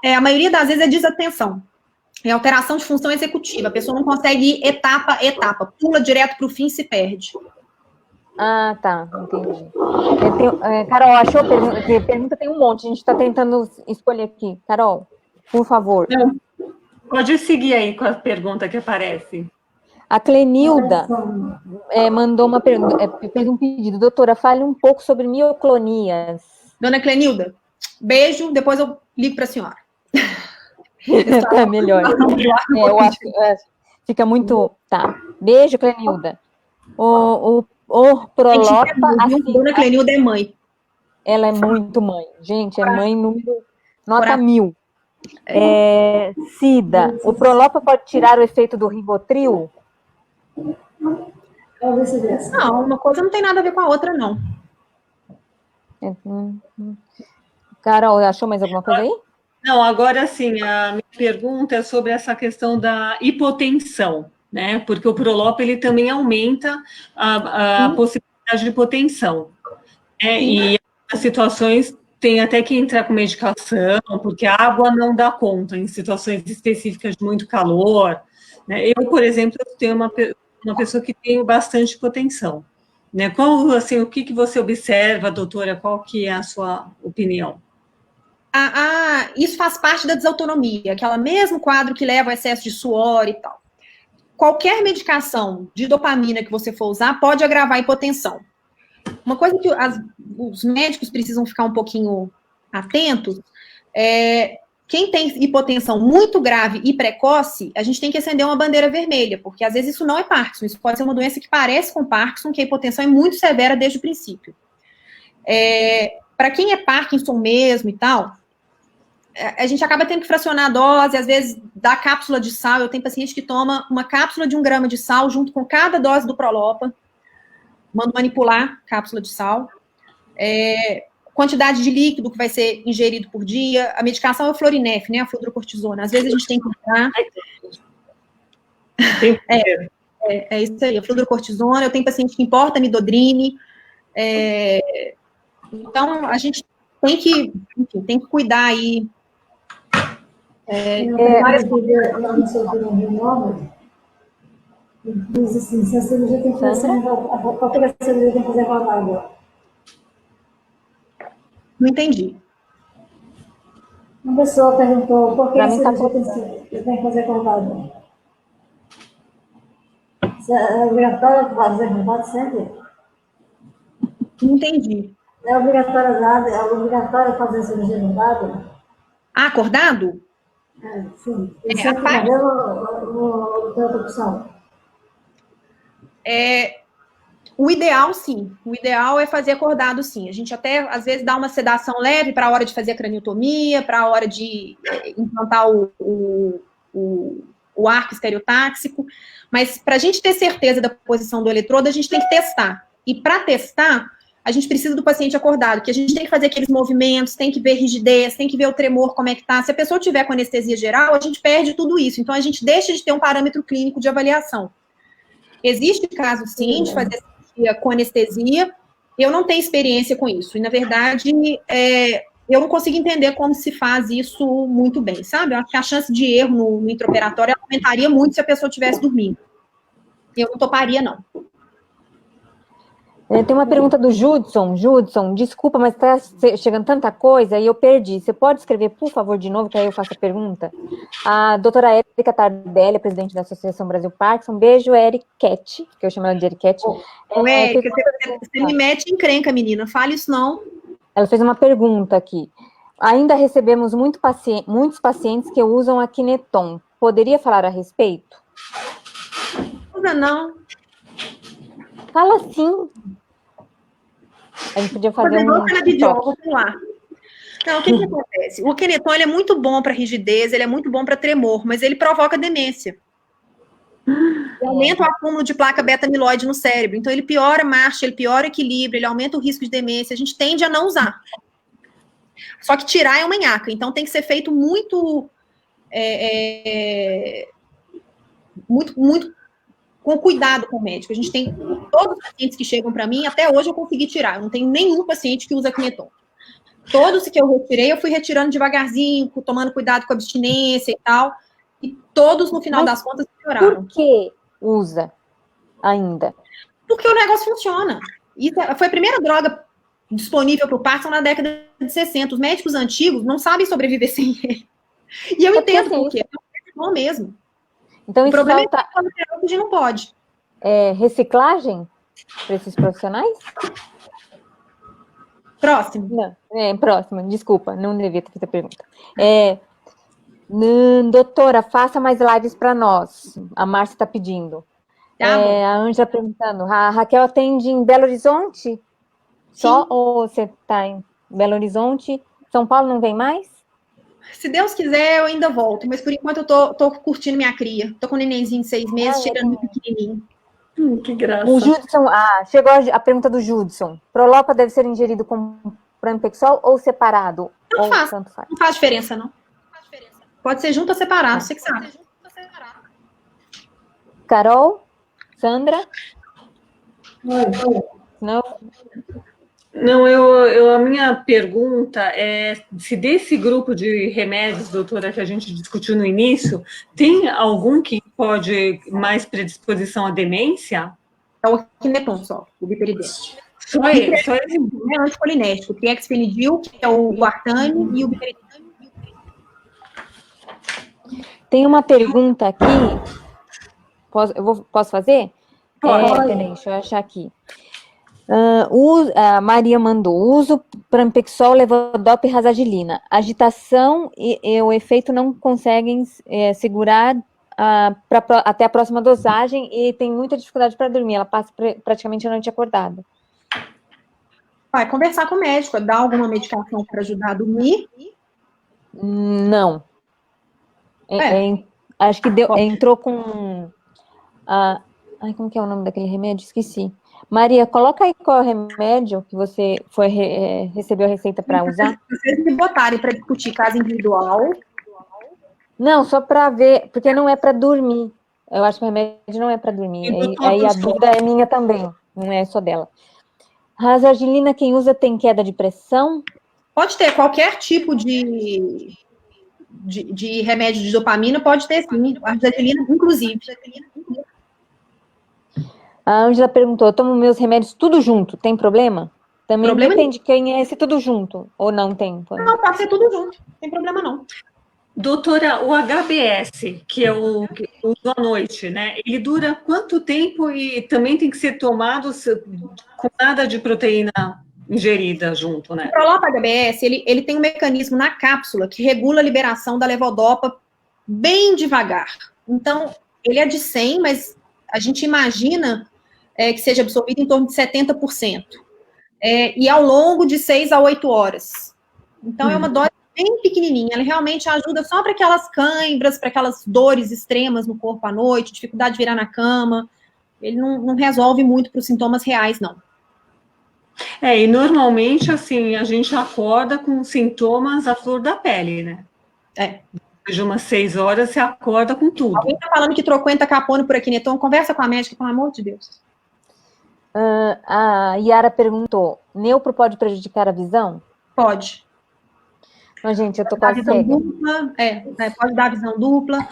A maioria das vezes é desatenção. É alteração de função executiva. A pessoa não consegue ir etapa a etapa. Pula direto para o fim e se perde. Ah, tá. Entendi. Carol, achou? Pergunta tem um monte. A gente está tentando escolher aqui. Carol, por favor. Não. Pode seguir aí com a pergunta que aparece. A Clenilda mandou uma pergunta, fez um pedido. Doutora, fale um pouco sobre mioclonias. Dona Clenilda, beijo. Depois eu ligo para a senhora. Tá melhor. Eu acho que fica muito... Tá. Beijo, Clenilda. O Prolopa... Assim, Dona Clenilda é mãe. Ela é muito mãe. Gente, é mãe número... Nota 1000. Cida, o Prolopa pode tirar o efeito do Rivotril? Não, uma coisa não tem nada a ver com a outra, não. Carol, achou mais alguma coisa aí? Não, agora sim, a minha pergunta é sobre essa questão da hipotensão, né? Porque o Prolopa, ele também aumenta a possibilidade de hipotensão. E as situações tem até que entrar com medicação, porque a água não dá conta em situações específicas de muito calor, né? Eu, por exemplo, tenho uma pessoa que tem bastante hipotensão, né? Qual, assim, o que você observa, doutora? Qual que é a sua opinião? Isso faz parte da desautonomia, aquele mesmo quadro que leva ao excesso de suor e tal. Qualquer medicação de dopamina que você for usar pode agravar a hipotensão. Uma coisa que os médicos precisam ficar um pouquinho atentos quem tem hipotensão muito grave e precoce, a gente tem que acender uma bandeira vermelha, porque às vezes isso não é Parkinson, isso pode ser uma doença que parece com Parkinson, que a hipotensão é muito severa desde o princípio. Para quem é Parkinson mesmo e tal, a gente acaba tendo que fracionar a dose, às vezes dá cápsula de sal. Eu tenho paciente que toma uma cápsula de 1 grama de sal junto com cada dose do Prolopa. Mando manipular cápsula de sal. Quantidade de líquido que vai ser ingerido por dia. A medicação é o Florinef, né? A fluorocortisona. Às vezes a gente tem que usar. É isso aí, a fluorocortisona. Eu tenho paciente que importa midodrine. Então, a gente tem que, enfim, tem que cuidar aí. Várias coisas lá no seu renova. Diz assim, se a cirurgia tem que fazer, qualquer cirurgia tem que fazer com a água. Não entendi. Uma pessoa perguntou por que a cirurgia tem que fazer com a água. É obrigatório fazer com a sempre? Não entendi. É obrigatório fazer a cirurgia no dado? Ah, acordado? Sim. E É, se a eu parte, quiser, eu tenho outra opção. o ideal, sim. O ideal é fazer acordado, sim. A gente até, às vezes, dá uma sedação leve para a hora de fazer a craniotomia, para a hora de implantar o arco estereotáxico. Mas, para a gente ter certeza da posição do eletrodo, a gente tem que testar. E, para testar, a gente precisa do paciente acordado, que a gente tem que fazer aqueles movimentos, tem que ver rigidez, tem que ver o tremor, como é que tá. Se a pessoa tiver com anestesia geral, a gente perde tudo isso. Então, a gente deixa de ter um parâmetro clínico de avaliação. Existe caso, sim, de fazer cirurgia com anestesia. Eu não tenho experiência com isso. E, na verdade, eu não consigo entender como se faz isso muito bem, sabe? Eu acho que a chance de erro no intraoperatório aumentaria muito se a pessoa estivesse dormindo. Eu não toparia, não. Tem uma pergunta do Judson. Judson, desculpa, mas está chegando tanta coisa e eu perdi. Você pode escrever, por favor, de novo, que aí eu faço a pergunta? A doutora Érica Tardelli, presidente da Associação Brasil Parkinson. Beijo, Eriquete, que eu chamo ela de Eriquete. Érica, você me mete em encrenca, menina. Fale isso, não. Ela fez uma pergunta aqui. Ainda recebemos muitos pacientes que usam a Kineton. Poderia falar a respeito? Não. Fala sim. A gente podia fazer um TikTok. Vamos lá. Não, o que acontece? O Kineton ele é muito bom para rigidez, ele é muito bom para tremor, mas ele provoca demência. Ele aumenta o acúmulo de placa beta-amiloide no cérebro. Então, ele piora a marcha, ele piora o equilíbrio, ele aumenta o risco de demência. A gente tende a não usar. Só que tirar é uma nhaca. Então, tem que ser feito muito com cuidado com o médico. A gente tem todos os pacientes que chegam para mim, até hoje eu consegui tirar. Eu não tenho nenhum paciente que usa Kineton. Todos que eu retirei, eu fui retirando devagarzinho, tomando cuidado com a abstinência e tal. E todos, no final das contas, melhoraram. Por que usa ainda? Porque o negócio funciona. Isso foi a primeira droga disponível para o Parkinson na década de 60. Os médicos antigos não sabem sobreviver sem ele. E eu entendo por quê. É bom mesmo. Então, o problema é que a gente não pode. Reciclagem para esses profissionais? Próximo. Não, próximo, desculpa, não devia ter feito a pergunta. Doutora, faça mais lives para nós. A Márcia está pedindo. A Ângela perguntando. A Raquel atende em Belo Horizonte? Só? Ou você está em Belo Horizonte? São Paulo não vem mais? Se Deus quiser, eu ainda volto. Mas, por enquanto, eu tô curtindo minha cria. Tô com um nenenzinho de 6 meses, tirando muito pequenininho. Que graça. O Judson, chegou a pergunta do Judson. Prolopa deve ser ingerido com Pramipexol ou separado? Tanto faz. Não faz diferença, não. Pode ser junto ou separado, você que sabe. Carol? Sandra? Não? Não, a minha pergunta é se desse grupo de remédios, doutora, que a gente discutiu no início, tem algum que pode mais predisposição à demência? É o Kineton só, o biperidem. Só esse? É anticolinérgico, o Triexfenidil, que é o Guartane, e o biperidem. Tem uma pergunta aqui. Posso fazer? Pode. Peraí, deixa eu achar aqui. A Maria mandou, uso Pramipexol, Levodopa e Razagilina. Agitação e o efeito não conseguem segurar até a próxima dosagem e tem muita dificuldade para dormir. Ela passa praticamente a noite acordada. Vai conversar com o médico, dar alguma medicação para ajudar a dormir? Não. Acho que entrou com... como que é o nome daquele remédio? Esqueci. Maria, coloca aí qual é o remédio que você recebeu a receita para usar. Se vocês me botarem para discutir caso individual. Não, só para ver, porque não é para dormir. Eu acho que o remédio não é para dormir. Aí a dúvida é minha também, não é só dela. Razagilina, quem usa tem queda de pressão? Pode ter qualquer tipo de remédio de dopamina, pode ter sim. A razagilina, inclusive. A Ângela perguntou, eu tomo meus remédios tudo junto, tem problema? Também depende de quem é esse tudo junto, ou não tem? Não, pode ser tudo junto, não tem problema não. Doutora, o HBS, que é o que uso à noite, né? Ele dura quanto tempo e também tem que ser tomado com nada de proteína ingerida junto, né? O Prolopa HBS, ele tem um mecanismo na cápsula que regula a liberação da levodopa bem devagar. Então, ele é de 100, mas a gente imagina que seja absorvido em torno de 70%. E ao longo de 6 a 8 horas. Então, é uma dose bem pequenininha. Ela realmente ajuda só para aquelas cãibras, para aquelas dores extremas no corpo à noite, dificuldade de virar na cama. Ele não resolve muito para os sintomas reais, não. E normalmente, assim, a gente acorda com sintomas à flor da pele, né? Depois de umas 6 horas, você acorda com tudo. Alguém tá falando que trocou entacapone por Equineton? Conversa com a médica, pelo amor de Deus. A Yara perguntou, neupro pode prejudicar a visão? Pode. Mas, gente, eu tô Pode quase dar visão cega. dupla, pode dar visão dupla.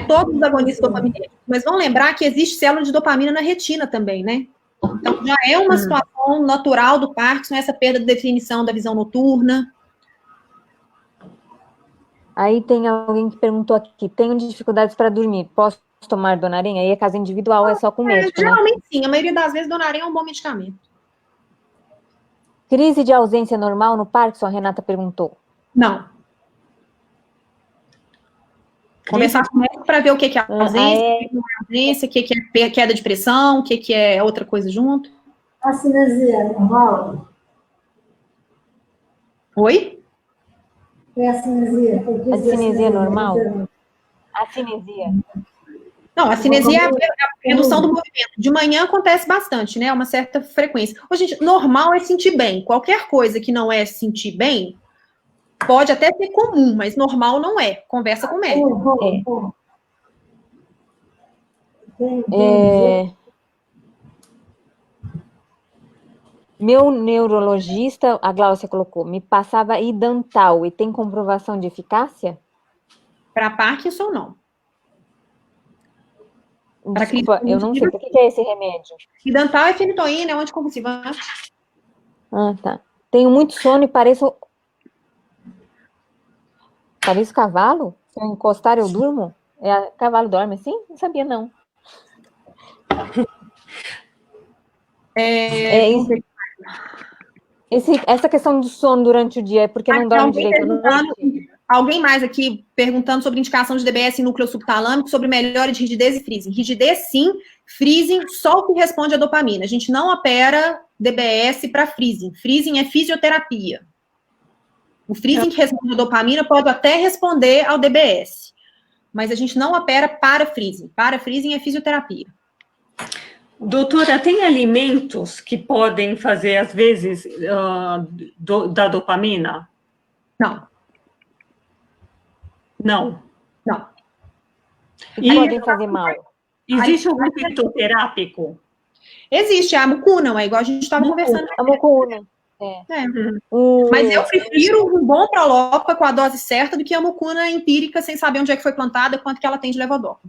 Todos os agonistas dopaminérgicos. Mas vamos lembrar que existe célula de dopamina na retina também, né? Então, já é uma situação natural do Parkinson, essa perda de definição da visão noturna. Aí tem alguém que perguntou aqui, tenho dificuldades para dormir, posso tomar Donarim? Aí é caso individual, é só com médico, né? Geralmente sim, a maioria das vezes Donarim é um bom medicamento. Crise de ausência normal no Parkinson, a Renata perguntou. Não. Conversar com o médico para ver o que é ausência, o que é queda de pressão, o que é outra coisa junto. A cinesia é normal? Oi? É a cinesia. A cinesia é normal? A cinesia. Não, a cinesia é a redução do movimento. De manhã acontece bastante, né? Uma certa frequência. Ô, gente, normal é sentir bem. Qualquer coisa que não é sentir bem, pode até ser comum, mas normal não é. Conversa com o médico. Meu neurologista, a Glaucia colocou, me passava Idantal e tem comprovação de eficácia? Para Parkinson, não. Desculpa, eu não sei. O que é esse remédio? Idantal é fenitoína, é um anticonvulsivante. Tá. Tenho muito sono e pareço cavalo? Se eu encostar, eu durmo? Cavalo dorme assim? Não sabia, não. Essa questão do sono durante o dia é porque não dorme direito? Alguém mais aqui perguntando sobre indicação de DBS em núcleo subtalâmico, sobre melhora de rigidez e freezing. Rigidez, sim. Freezing, só o que responde à dopamina. A gente não opera DBS para freezing. Freezing é fisioterapia. O freezing que responde à dopamina pode até responder ao DBS. Mas a gente não opera para freezing. Para freezing é fisioterapia. Doutora, tem alimentos que podem fazer, às vezes, da dopamina? Não. Não. E podem fazer mal? Existe algum fitoterápico? Existe, a mucuna, é igual a gente estava conversando. A mucuna. Mas eu prefiro um bom Prolopa com a dose certa do que a mucuna empírica, sem saber onde é que foi plantada, quanto que ela tem de levodopa.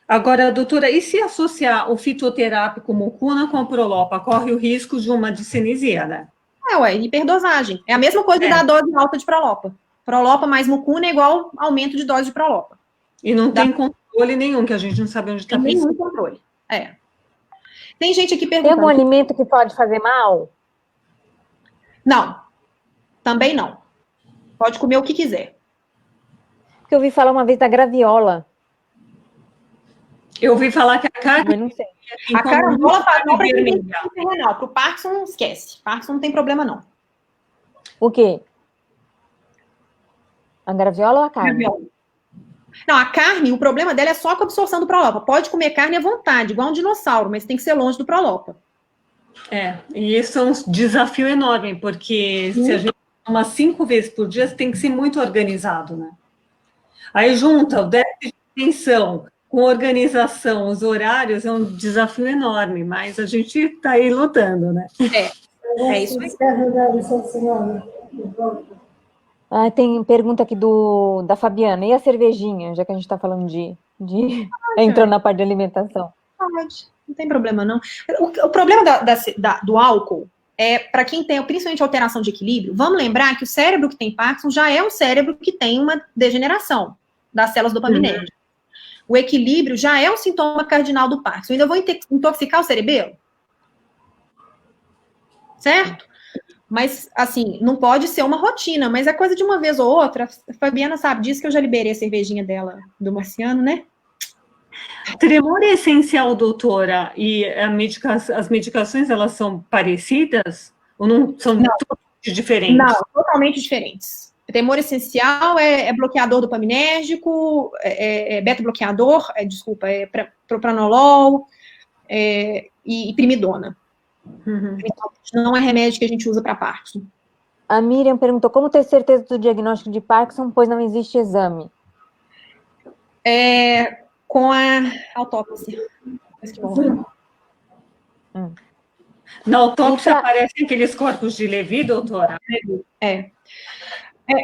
Agora, doutora, e se associar o fitoterápico mucuna com a Prolopa, corre o risco de uma discinesia, né? Hiperdosagem. É a mesma coisa da dose alta de Prolopa. Prolopa mais mucuna é igual aumento de dose de Prolopa. E não tem controle nenhum, que a gente não sabe onde está pensando. Nenhum controle. Tem gente aqui perguntando... Tem algum alimento que pode fazer mal? Não. Também não. Pode comer o que quiser. Porque eu ouvi falar uma vez da graviola. Eu ouvi falar que a carne... não sei. A carambola faz mal para quem tem insuficiência renal. Para o Parkinson, esquece. Parkinson não tem problema, não. O quê? A graviola ou a carne? Graviola. Não, a carne, o problema dela é só com a absorção do Prolopa. Pode comer carne à vontade, igual um dinossauro, mas tem que ser longe do Prolopa. E isso é um desafio enorme, porque se a gente toma 5 vezes por dia, você tem que ser muito organizado, né? Aí junta o déficit de atenção com organização, os horários, é um desafio enorme, mas a gente está aí lutando, né? É isso aí. Tem pergunta aqui da Fabiana. E a cervejinha, já que a gente está falando entrando na parte de alimentação? Pode, não tem problema, não. O problema do álcool é, para quem tem, principalmente alteração de equilíbrio, vamos lembrar que o cérebro que tem Parkinson já é um cérebro que tem uma degeneração das células dopaminérgicas. O equilíbrio já é um sintoma cardinal do Parkinson. Eu ainda vou intoxicar o cerebelo? Certo? Mas, assim, não pode ser uma rotina, mas é coisa de uma vez ou outra. A Fabiana sabe disso, que eu já liberei a cervejinha dela, do Marciano, né? Tremor é essencial, doutora, e as medicações, elas são parecidas? Ou não são totalmente diferentes? Não, totalmente diferentes. Tremor essencial é bloqueador dopaminérgico, beta-bloqueador, propranolol e primidona. Uhum. Não é remédio que a gente usa para Parkinson. A Miriam perguntou como ter certeza do diagnóstico de Parkinson, pois não existe exame. Com a autópsia. Na autópsia aparecem aqueles corpos de Levy, doutora?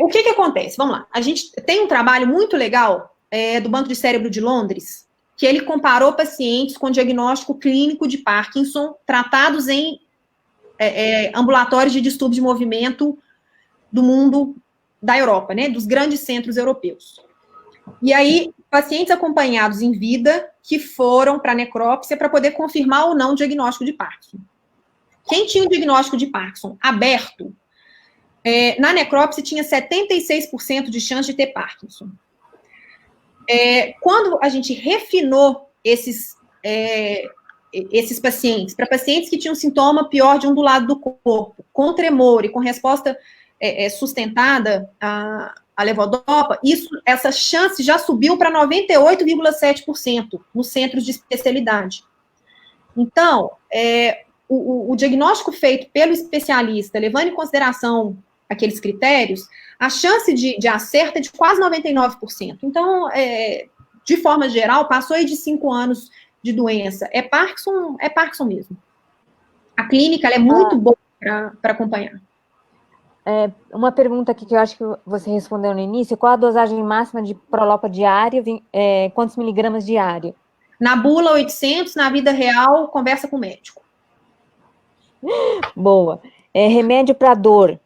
O que acontece? Vamos lá. A gente tem um trabalho muito legal do Banco de Cérebro de Londres, que ele comparou pacientes com diagnóstico clínico de Parkinson tratados em ambulatórios de distúrbio de movimento do mundo da Europa, né? Dos grandes centros europeus. E aí, pacientes acompanhados em vida que foram para a necrópsia para poder confirmar ou não o diagnóstico de Parkinson. Quem tinha o diagnóstico de Parkinson aberto, na necrópsia tinha 76% de chance de ter Parkinson. Quando a gente refinou esses pacientes, para pacientes que tinham sintoma pior de um do lado do corpo, com tremor e com resposta sustentada a levodopa, essa chance já subiu para 98,7% nos centros de especialidade. Então, o diagnóstico feito pelo especialista, levando em consideração aqueles critérios, a chance de acerto é de quase 99%. Então, de forma geral, passou aí de 5 anos de doença. É Parkinson mesmo. A clínica ela é muito boa para acompanhar. Uma pergunta aqui que eu acho que você respondeu no início: qual a dosagem máxima de Prolopa diária? Quantos miligramas diário? Na bula, 800, na vida real, conversa com o médico. Boa. Remédio para dor.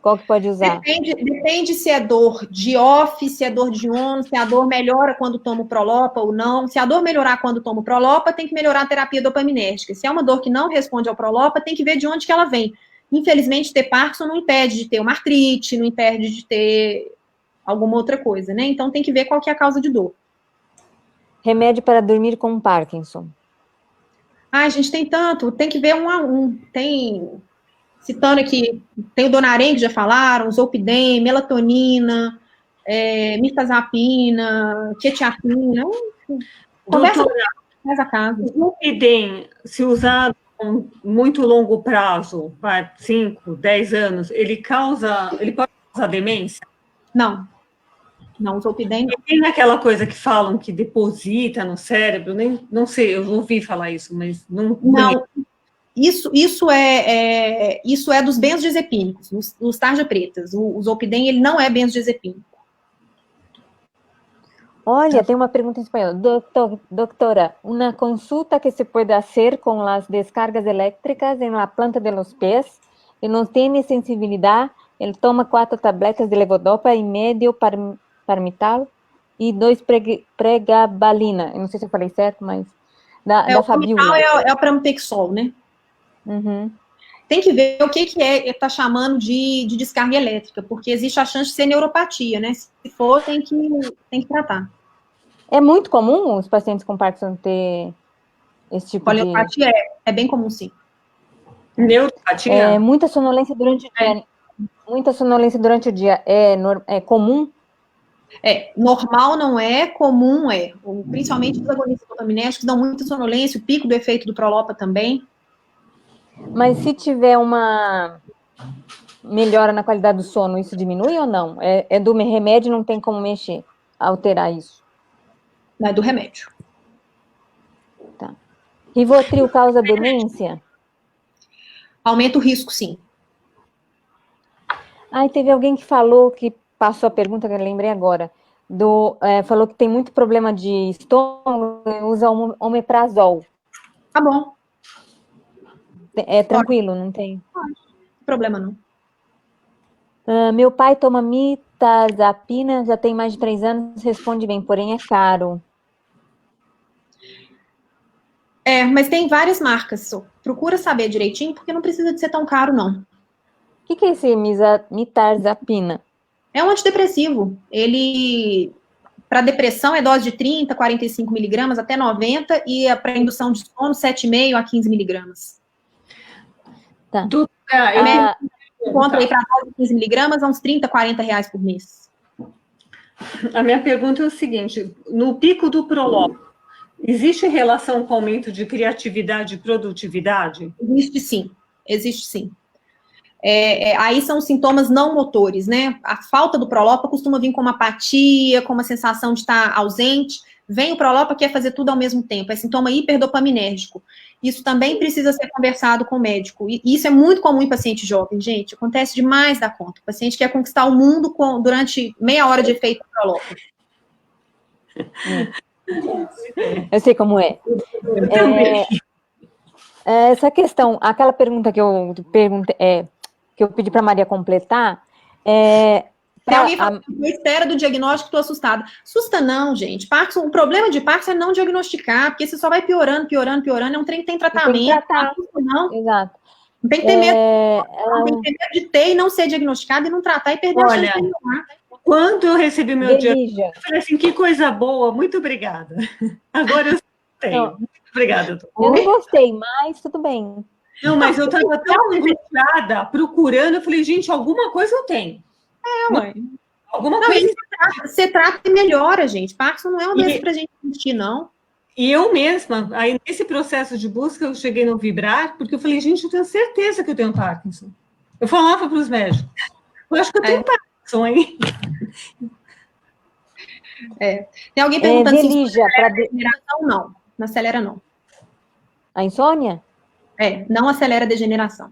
Qual que pode usar? Depende se é dor de off, se é dor de on, se a dor melhora quando toma o Prolopa ou não. Se a dor melhorar quando toma o Prolopa, tem que melhorar a terapia dopaminérgica. Se é uma dor que não responde ao Prolopa, tem que ver de onde que ela vem. Infelizmente, ter Parkinson não impede de ter uma artrite, não impede de ter alguma outra coisa, né? Então, tem que ver qual que é a causa de dor. Remédio para dormir com Parkinson. A gente tem tanto, tem que ver um a um. Citando aqui, tem o Donarém, que já falaram, Zolpidem, melatonina, mirtazapina, quetiapina. Conversa mais a casa. O Zolpidem, se usado com muito longo prazo, 5, 10 anos, ele pode causar demência? Não, o Zolpidem não. E tem aquela coisa que falam que deposita no cérebro, não sei, eu ouvi falar isso, mas não. Isso é dos benzodiazepínicos, nos tarja pretas. O Zolpidem, ele não é benzodiazepínico. Olha, tem uma pergunta em espanhol. Doctora, uma consulta que se pode fazer com as descargas elétricas em la planta de los pies e não tem sensibilidade, ele toma 4 tabletas de levodopa e medio parmital e 2 pregabalina. Eu não sei se eu falei certo, mas da Fabiola. É o pramipexol, né? Uhum. Tem que ver o que está chamando de descarga elétrica, porque existe a chance de ser neuropatia, né? Se for, tem que tratar. É muito comum os pacientes com Parkinson ter esse tipo de... Poliopatia é bem comum, sim. Neuropatia? Muita sonolência durante o dia. Muita sonolência durante o dia é comum? Normal não é, comum é. Principalmente os agonistas dopaminérgicos dão muita sonolência, o pico do efeito do Prolopa também. Mas se tiver uma melhora na qualidade do sono, isso diminui ou não? Do remédio, não tem como mexer, alterar isso? Não é do remédio. Tá. Rivotril causa demência? Aumenta o risco, sim. Teve alguém que falou, que passou a pergunta, que eu lembrei agora, falou que tem muito problema de estômago e usa omeprazol. Tá bom. É tranquilo, não tem? Não tem problema, não. Meu pai toma mirtazapina, já tem mais de 3 anos, responde bem, porém é caro. Mas tem várias marcas. Procura saber direitinho, porque não precisa de ser tão caro, não. que é esse mitarzapina? É um antidepressivo. Ele, para depressão, é dose de 30, 45 miligramas até 90, e para indução de sono, 7,5 a 15 miligramas. Tá. Encontra aí para dose de 15 miligramas, uns 30, 40 reais por mês. A minha pergunta é o seguinte, no pico do Prolópico, existe relação com o aumento de criatividade e produtividade? Existe sim, existe sim. Aí são sintomas não motores, né? A falta do Prolopa costuma vir com uma apatia, com uma sensação de estar ausente. Vem o Prolopa, quer fazer tudo ao mesmo tempo. É sintoma hiperdopaminérgico. Isso também precisa ser conversado com o médico. E isso é muito comum em paciente jovem, gente. Acontece demais da conta. O paciente quer conquistar o mundo durante meia hora de efeito do Prolopa. Eu sei como é. Essa questão, aquela pergunta que eu perguntei, que eu pedi para Maria completar, Tem alguém falando que espera do diagnóstico, estou assustada. Assusta não, gente. Parkinson, o problema de Parkinson é não diagnosticar, porque você só vai piorando, piorando, piorando. É um trem que tem tratamento. Tem que tratar. Não. Exato. Não tem que ter medo. Não tem que ter medo de ter e não ser diagnosticado e não tratar e perder a chance de melhorar. Quando eu recebi meu diagnóstico, eu falei assim, que coisa boa, muito obrigada. Agora eu tenho. Muito obrigada, doutora. Eu não gostei, mas tudo bem. Não, mas eu estava tão angustiada, procurando, eu falei, gente, alguma coisa eu tenho. Mãe. Alguma coisa. Você trata e melhora, gente. Parkinson não é uma doença pra gente assistir, não. E eu mesma, aí nesse processo de busca, eu cheguei no Vibrar, porque eu falei, gente, eu tenho certeza que eu tenho Parkinson. Eu falava para os médicos, eu acho que eu tenho Parkinson, hein? Tem alguém perguntando se Delígia, acelera a degeneração? Não, não acelera não. A insônia? Não acelera a degeneração.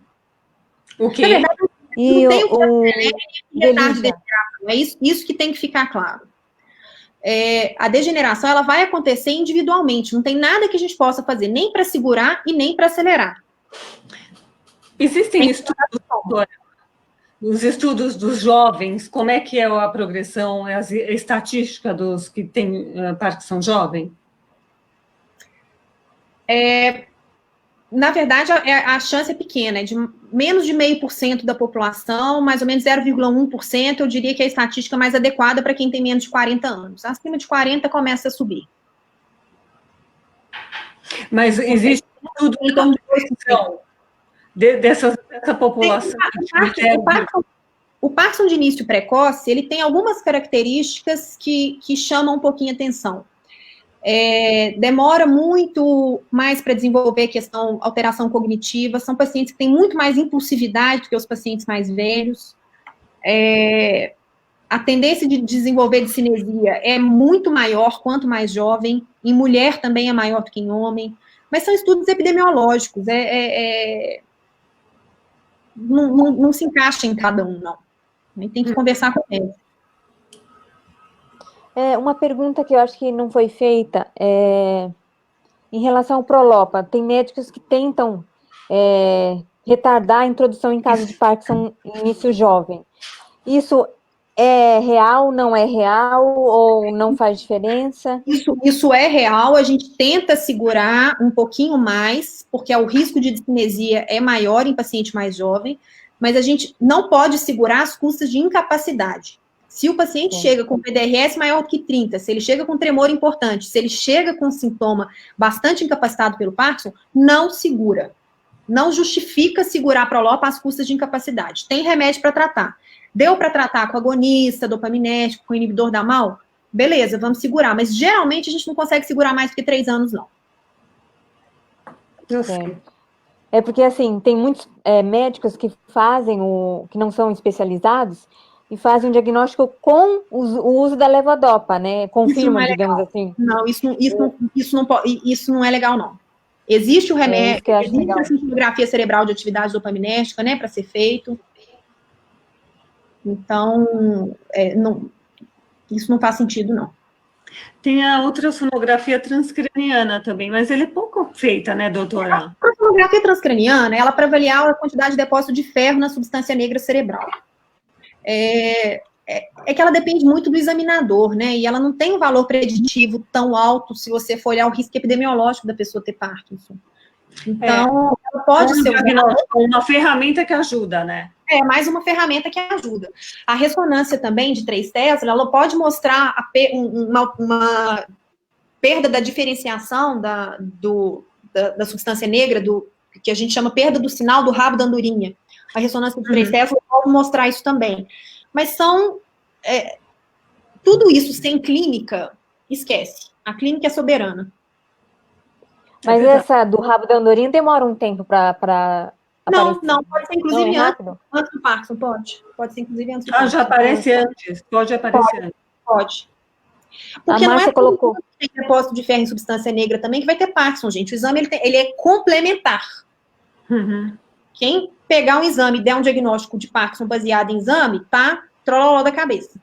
O quê? Na verdade, E não tem o que acelera e retarde Delígia. degeneração. É isso que tem que ficar claro. A degeneração, ela vai acontecer individualmente. Não tem nada que a gente possa fazer, nem para segurar e nem para acelerar. Existem estudos, doutora, os estudos dos jovens, como é que é a progressão, a estatística dos que têm Parkinson jovem? Na verdade, a chance é pequena, é de menos de 0,5% da população, mais ou menos 0,1%, eu diria que é a estatística mais adequada para quem tem menos de 40 anos. Acima de 40 começa a subir. Mas existe um estudo em torno de 2%. dessa população? O Parkinson de início precoce, ele tem algumas características que chamam um pouquinho a atenção. Demora muito mais para desenvolver a questão alteração cognitiva, são pacientes que têm muito mais impulsividade do que os pacientes mais velhos. A tendência de desenvolver discinesia é muito maior quanto mais jovem, em mulher também é maior do que em homem, mas são estudos epidemiológicos, não se encaixa em cada um, não. Tem que conversar com ele. Uma pergunta que eu acho que não foi feita em relação ao Prolopa. Tem médicos que tentam retardar a introdução em caso de Parkinson em início jovem. Isso é real, não é real, ou não faz diferença? Isso é real, a gente tenta segurar um pouquinho mais, porque o risco de discinesia é maior em paciente mais jovem, mas a gente não pode segurar às custas de incapacidade. Se o paciente chega com PDRS maior do que 30, se ele chega com tremor importante, se ele chega com sintoma bastante incapacitado pelo Parkinson, não segura. Não justifica segurar a Prolopa às custas de incapacidade. Tem remédio para tratar. Deu para tratar com agonista, dopaminérgico, com inibidor da MAO? Beleza, vamos segurar. Mas geralmente a gente não consegue segurar mais do que 3 anos, não. É porque, assim, tem muitos médicos que fazem que não são especializados e fazem um diagnóstico com o uso da levodopa, né? Confirmam, digamos assim. Não, isso não é legal, não. Existe o remédio, existe a cintilografia cerebral de atividade dopaminérgica, né, para ser feito. Então, isso não faz sentido, não. Tem a ultrassonografia transcraniana também, mas ela é pouco feita, né, doutora? A ultrassonografia transcraniana, ela para avaliar a quantidade de depósito de ferro na substância negra cerebral. É que ela depende muito do examinador, né, e ela não tem um valor preditivo tão alto se você for olhar o risco epidemiológico da pessoa ter Parkinson. Então, ela pode ser uma ferramenta que ajuda, né? É mais uma ferramenta que ajuda. A ressonância também de 3 Tesla, ela pode mostrar uma perda da diferenciação da substância negra, que a gente chama perda do sinal do rabo da andorinha. A ressonância de 3 Tesla pode mostrar isso também. Mas tudo isso sem clínica, esquece. A clínica é soberana. Mas essa do rabo da andorinha demora um tempo para Não, pode ser inclusive antes do Parkinson, pode. Pode ser inclusive antes do Ah, Parkinson. já aparece antes, pode aparecer antes. Pode. Porque A não Márcia colocou. Tem depósito de ferro em substância negra também que vai ter Parkinson, gente. O exame ele é complementar. Quem pegar um exame e der um diagnóstico de Parkinson baseado em exame, tá trololó da cabeça.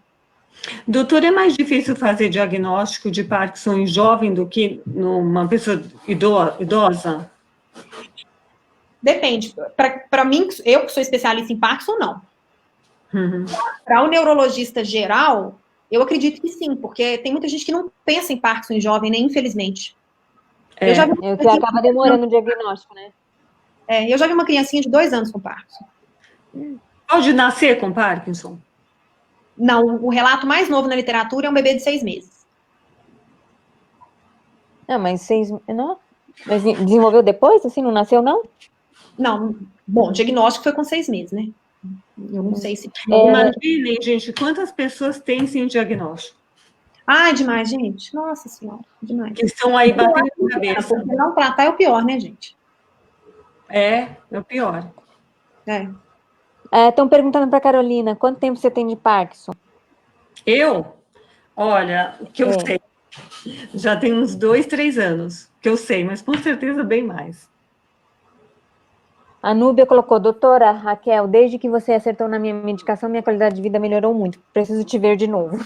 Doutor, é mais difícil fazer diagnóstico de Parkinson em jovem do que numa pessoa idosa? Depende. Para mim, eu que sou especialista em Parkinson, não. Para o neurologista geral, eu acredito que sim, porque tem muita gente que não pensa em Parkinson em jovem, né, infelizmente. O que acaba demorando o diagnóstico, né? Eu já vi uma criancinha de 2 anos com Parkinson. Pode nascer com Parkinson? Não, o relato mais novo na literatura é um bebê de 6 meses. Não, mas não? Mas desenvolveu depois, assim, não nasceu, não? Não, bom, o diagnóstico foi com 6 meses, né? Eu não sei se... Imaginem, gente, quantas pessoas têm sem diagnóstico? Ah, demais, gente. Nossa Senhora, demais. Que estão aí batendo na cabeça. Porque não tratar é o pior, né, gente? É o pior. Estão perguntando para Carolina, quanto tempo você tem de Parkinson? Olha, o que eu sei, já tem uns 2, 3 anos, que eu sei, mas com certeza bem mais. A Núbia colocou, doutora Raquel, desde que você acertou na minha medicação, minha qualidade de vida melhorou muito. Preciso te ver de novo.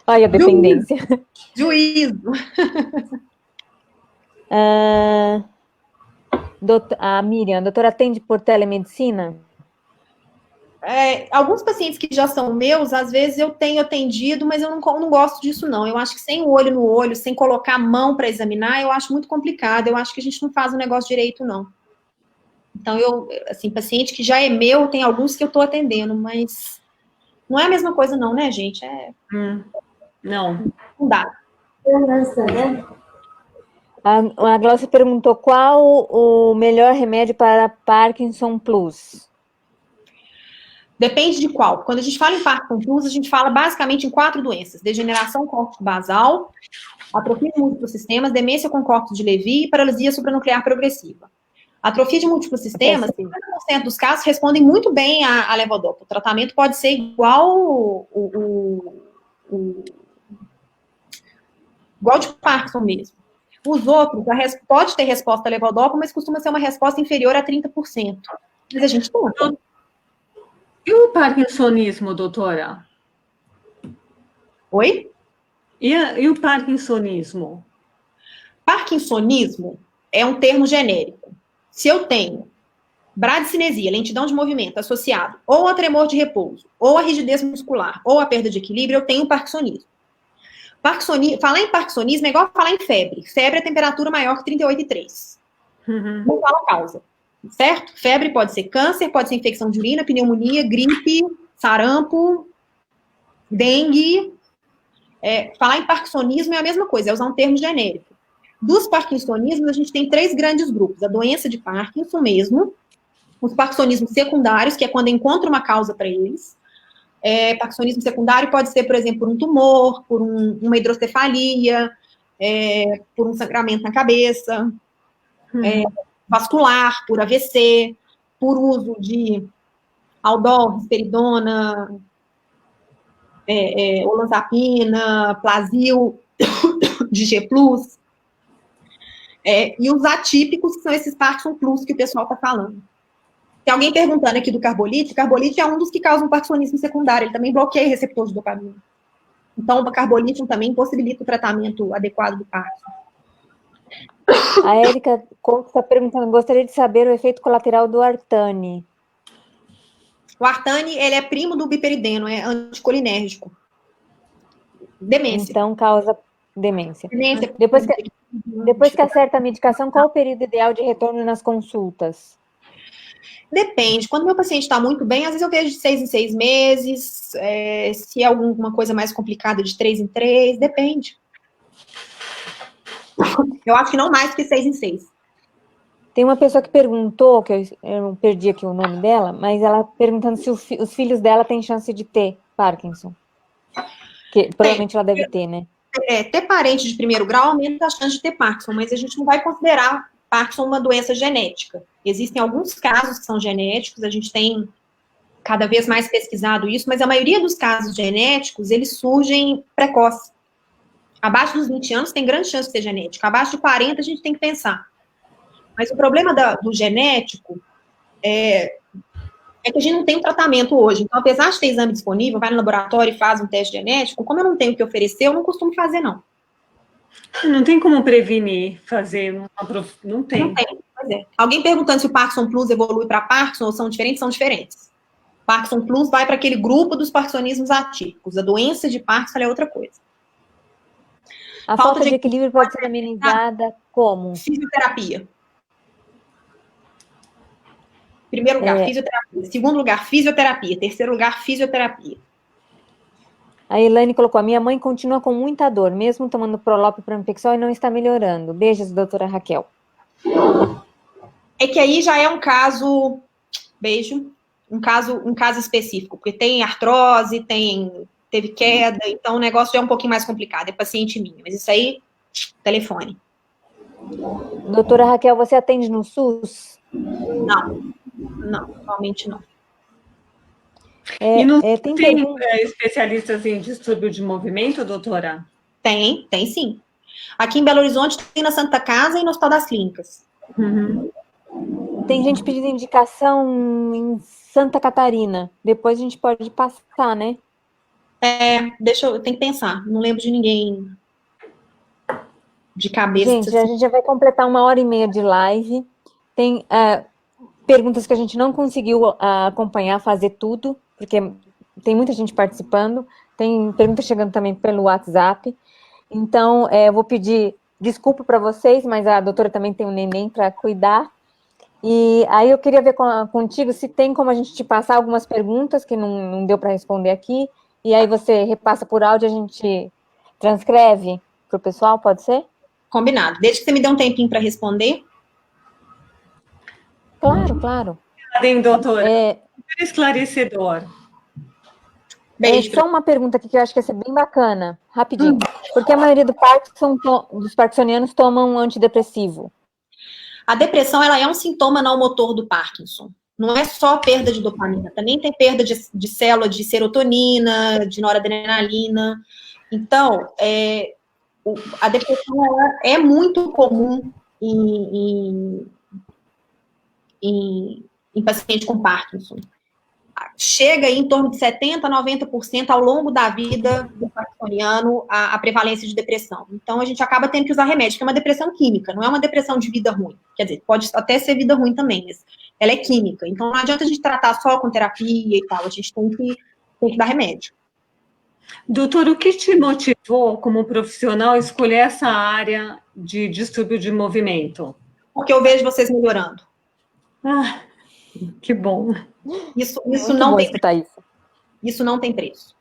Ai, a dependência. Juízo. A Miriam, a doutora atende por telemedicina? Alguns pacientes que já são meus, às vezes eu tenho atendido, mas eu não gosto disso, não. Eu acho que sem o olho no olho, sem colocar a mão para examinar, eu acho muito complicado. Eu acho que a gente não faz o negócio direito, não. Então, paciente que já é meu, tem alguns que eu estou atendendo, mas não é a mesma coisa, não, né, gente? Não. Não dá. A Glaucia perguntou qual o melhor remédio para Parkinson Plus? Depende de qual. Quando a gente fala em Parkinson Plus, a gente fala basicamente em 4 doenças: degeneração córtico-basal, atrofia de múltiplos sistemas, demência com córtex de Levy e paralisia supranuclear progressiva. Atrofia de múltiplos sistemas, 50% dos casos respondem muito bem à levodopa. O tratamento pode ser igual igual de Parkinson mesmo. Os outros, pode ter resposta à levodopa, mas costuma ser uma resposta inferior a 30%. Mas a gente tenta. E o parkinsonismo, doutora? Oi? E o parkinsonismo? Parkinsonismo é um termo genérico. Se eu tenho bradicinesia, lentidão de movimento associado ou a tremor de repouso, ou a rigidez muscular, ou a perda de equilíbrio, eu tenho parkinsonismo. Falar em parkinsonismo é igual falar em febre. Febre é temperatura maior que 38,3. Não fala causa, certo? Febre pode ser câncer, pode ser infecção de urina, pneumonia, gripe, sarampo, dengue. Falar em parkinsonismo é a mesma coisa, é usar um termo genérico. Dos parkinsonismos, a gente tem 3 grandes grupos. A doença de Parkinson mesmo, os parkinsonismos secundários, que é quando encontra uma causa para eles. Parkinsonismo secundário pode ser, por exemplo, por um tumor, por uma hidrocefalia, por um sangramento na cabeça, vascular, por AVC, por uso de Aldol, risperidona, olanzapina, Plasil, de G+. E os atípicos, que são esses Parkinson Plus que o pessoal está falando. Tem alguém perguntando aqui do carbolite. Carbolite é um dos que causam parkinsonismo secundário. Ele também bloqueia receptores de dopamina. Então, o carbolite também possibilita o tratamento adequado do Parkinson. A Érica está perguntando, gostaria de saber o efeito colateral do Artane. O Artane, ele é primo do biperideno, é anticolinérgico. Demência. Então, causa demência. Demência. Depois que acerta a medicação, qual o período ideal de retorno nas consultas? Depende. Quando meu paciente está muito bem, às vezes eu vejo de 6 em 6 meses, se é alguma coisa mais complicada, de 3 em 3, depende. Eu acho que não mais que 6 em 6. Tem uma pessoa que perguntou, que eu perdi aqui o nome dela, mas ela perguntando se os filhos dela têm chance de ter Parkinson. Que provavelmente ela deve ter, né? Ter parente de primeiro grau aumenta a chance de ter Parkinson, mas a gente não vai considerar Parkinson uma doença genética. Existem alguns casos que são genéticos, a gente tem cada vez mais pesquisado isso, mas a maioria dos casos genéticos, eles surgem precoce. Abaixo dos 20 anos tem grande chance de ser genético, abaixo de 40 a gente tem que pensar. Mas o problema do genético é que a gente não tem um tratamento hoje. Então, apesar de ter exame disponível, vai no laboratório e faz um teste genético, como eu não tenho o que oferecer, eu não costumo fazer, não. Não tem como prevenir, fazer não tem. Não tem, pois é. Alguém perguntando se o Parkinson Plus evolui para Parkinson ou são diferentes? São diferentes. Parkinson Plus vai para aquele grupo dos parkinsonismos atípicos. A doença de Parkinson é outra coisa. A falta de equilíbrio pode ser amenizada como? Fisioterapia. Primeiro lugar, fisioterapia. Segundo lugar, fisioterapia. Terceiro lugar, fisioterapia. A Elaine colocou, a minha mãe continua com muita dor, mesmo tomando Prolop e Pramipexol e não está melhorando. Beijos, doutora Raquel. É que aí já é um caso, um caso específico, porque tem artrose, teve queda, então o negócio já é um pouquinho mais complicado, é paciente minha, mas isso aí, telefone. Doutora Raquel, você atende no SUS? Não, realmente não. E não tem especialistas em distúrbio de movimento, doutora? Tem sim. Aqui em Belo Horizonte tem na Santa Casa e no Hospital das Clínicas. Uhum. Tem gente pedindo indicação em Santa Catarina. Depois a gente pode passar, né? Eu tenho que pensar. Não lembro de ninguém de cabeça. Gente, a gente já vai completar 1h30 de live. Tem perguntas que a gente não conseguiu acompanhar, fazer tudo, porque tem muita gente participando. Tem perguntas chegando também pelo WhatsApp. Então, eu vou pedir desculpa para vocês, mas a doutora também tem um neném para cuidar. E aí eu queria ver contigo se tem como a gente te passar algumas perguntas que não deu para responder aqui, e aí você repassa por áudio, a gente transcreve para o pessoal, pode ser? Combinado. Desde que você me dê um tempinho para responder. Claro. Bem, doutora. Esclarecedor. Beijo. Só uma pergunta aqui que eu acho que ia ser bem bacana, rapidinho. Porque a maioria dos parkinsonianos tomam antidepressivo. A depressão, ela é um sintoma não motor do Parkinson. Não é só perda de dopamina, também tem perda de célula de serotonina, de noradrenalina. Então, a depressão ela é muito comum em paciente com Parkinson. Chega aí em torno de 70% a 90% ao longo da vida do parkinsoniano a prevalência de depressão. Então, a gente acaba tendo que usar remédio, que é uma depressão química, não é uma depressão de vida ruim. Quer dizer, pode até ser vida ruim também, mas ela é química. Então, não adianta a gente tratar só com terapia e tal, a gente tem que dar remédio. Doutor, o que te motivou como profissional a escolher essa área de distúrbio de movimento? Porque eu vejo vocês melhorando. Ah, que bom. Isso não tem preço. Isso não tem preço.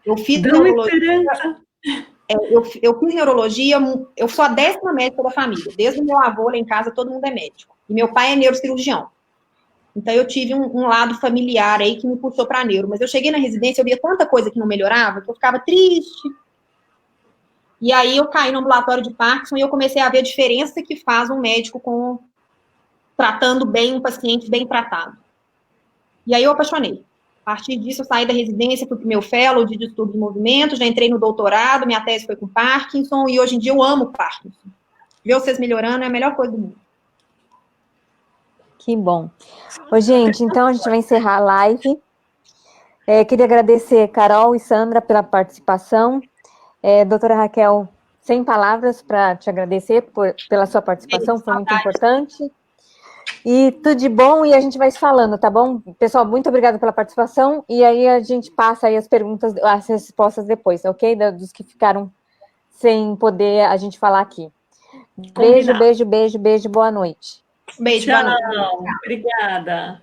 Eu fiz neurologia. Eu fiz neurologia, eu sou a 10ª médica da família. Desde o meu avô lá em casa, todo mundo é médico. E meu pai é neurocirurgião. Então, eu tive um lado familiar aí que me puxou para neuro. Mas eu cheguei na residência, eu via tanta coisa que não melhorava, que eu ficava triste. E aí, eu caí no ambulatório de Parkinson e eu comecei a ver a diferença que faz um médico tratando bem um paciente bem tratado. E aí, eu apaixonei. A partir disso, eu saí da residência, fui para o meu fellow de distúrbio de movimento, já entrei no doutorado, minha tese foi com Parkinson, e hoje em dia eu amo Parkinson. Ver vocês melhorando é a melhor coisa do mundo. Que bom. Ô, gente, então a gente vai encerrar a live. Queria agradecer Carol e Sandra pela participação. Doutora Raquel, sem palavras para te agradecer pela sua participação, foi muito importante. E tudo de bom, e a gente vai se falando, tá bom? Pessoal, muito obrigada pela participação, e aí a gente passa aí as respostas depois, ok? Dos que ficaram sem poder a gente falar aqui. Beijo, beijo, beijo, beijo, boa noite. Beijo, Tchau, boa noite. obrigada.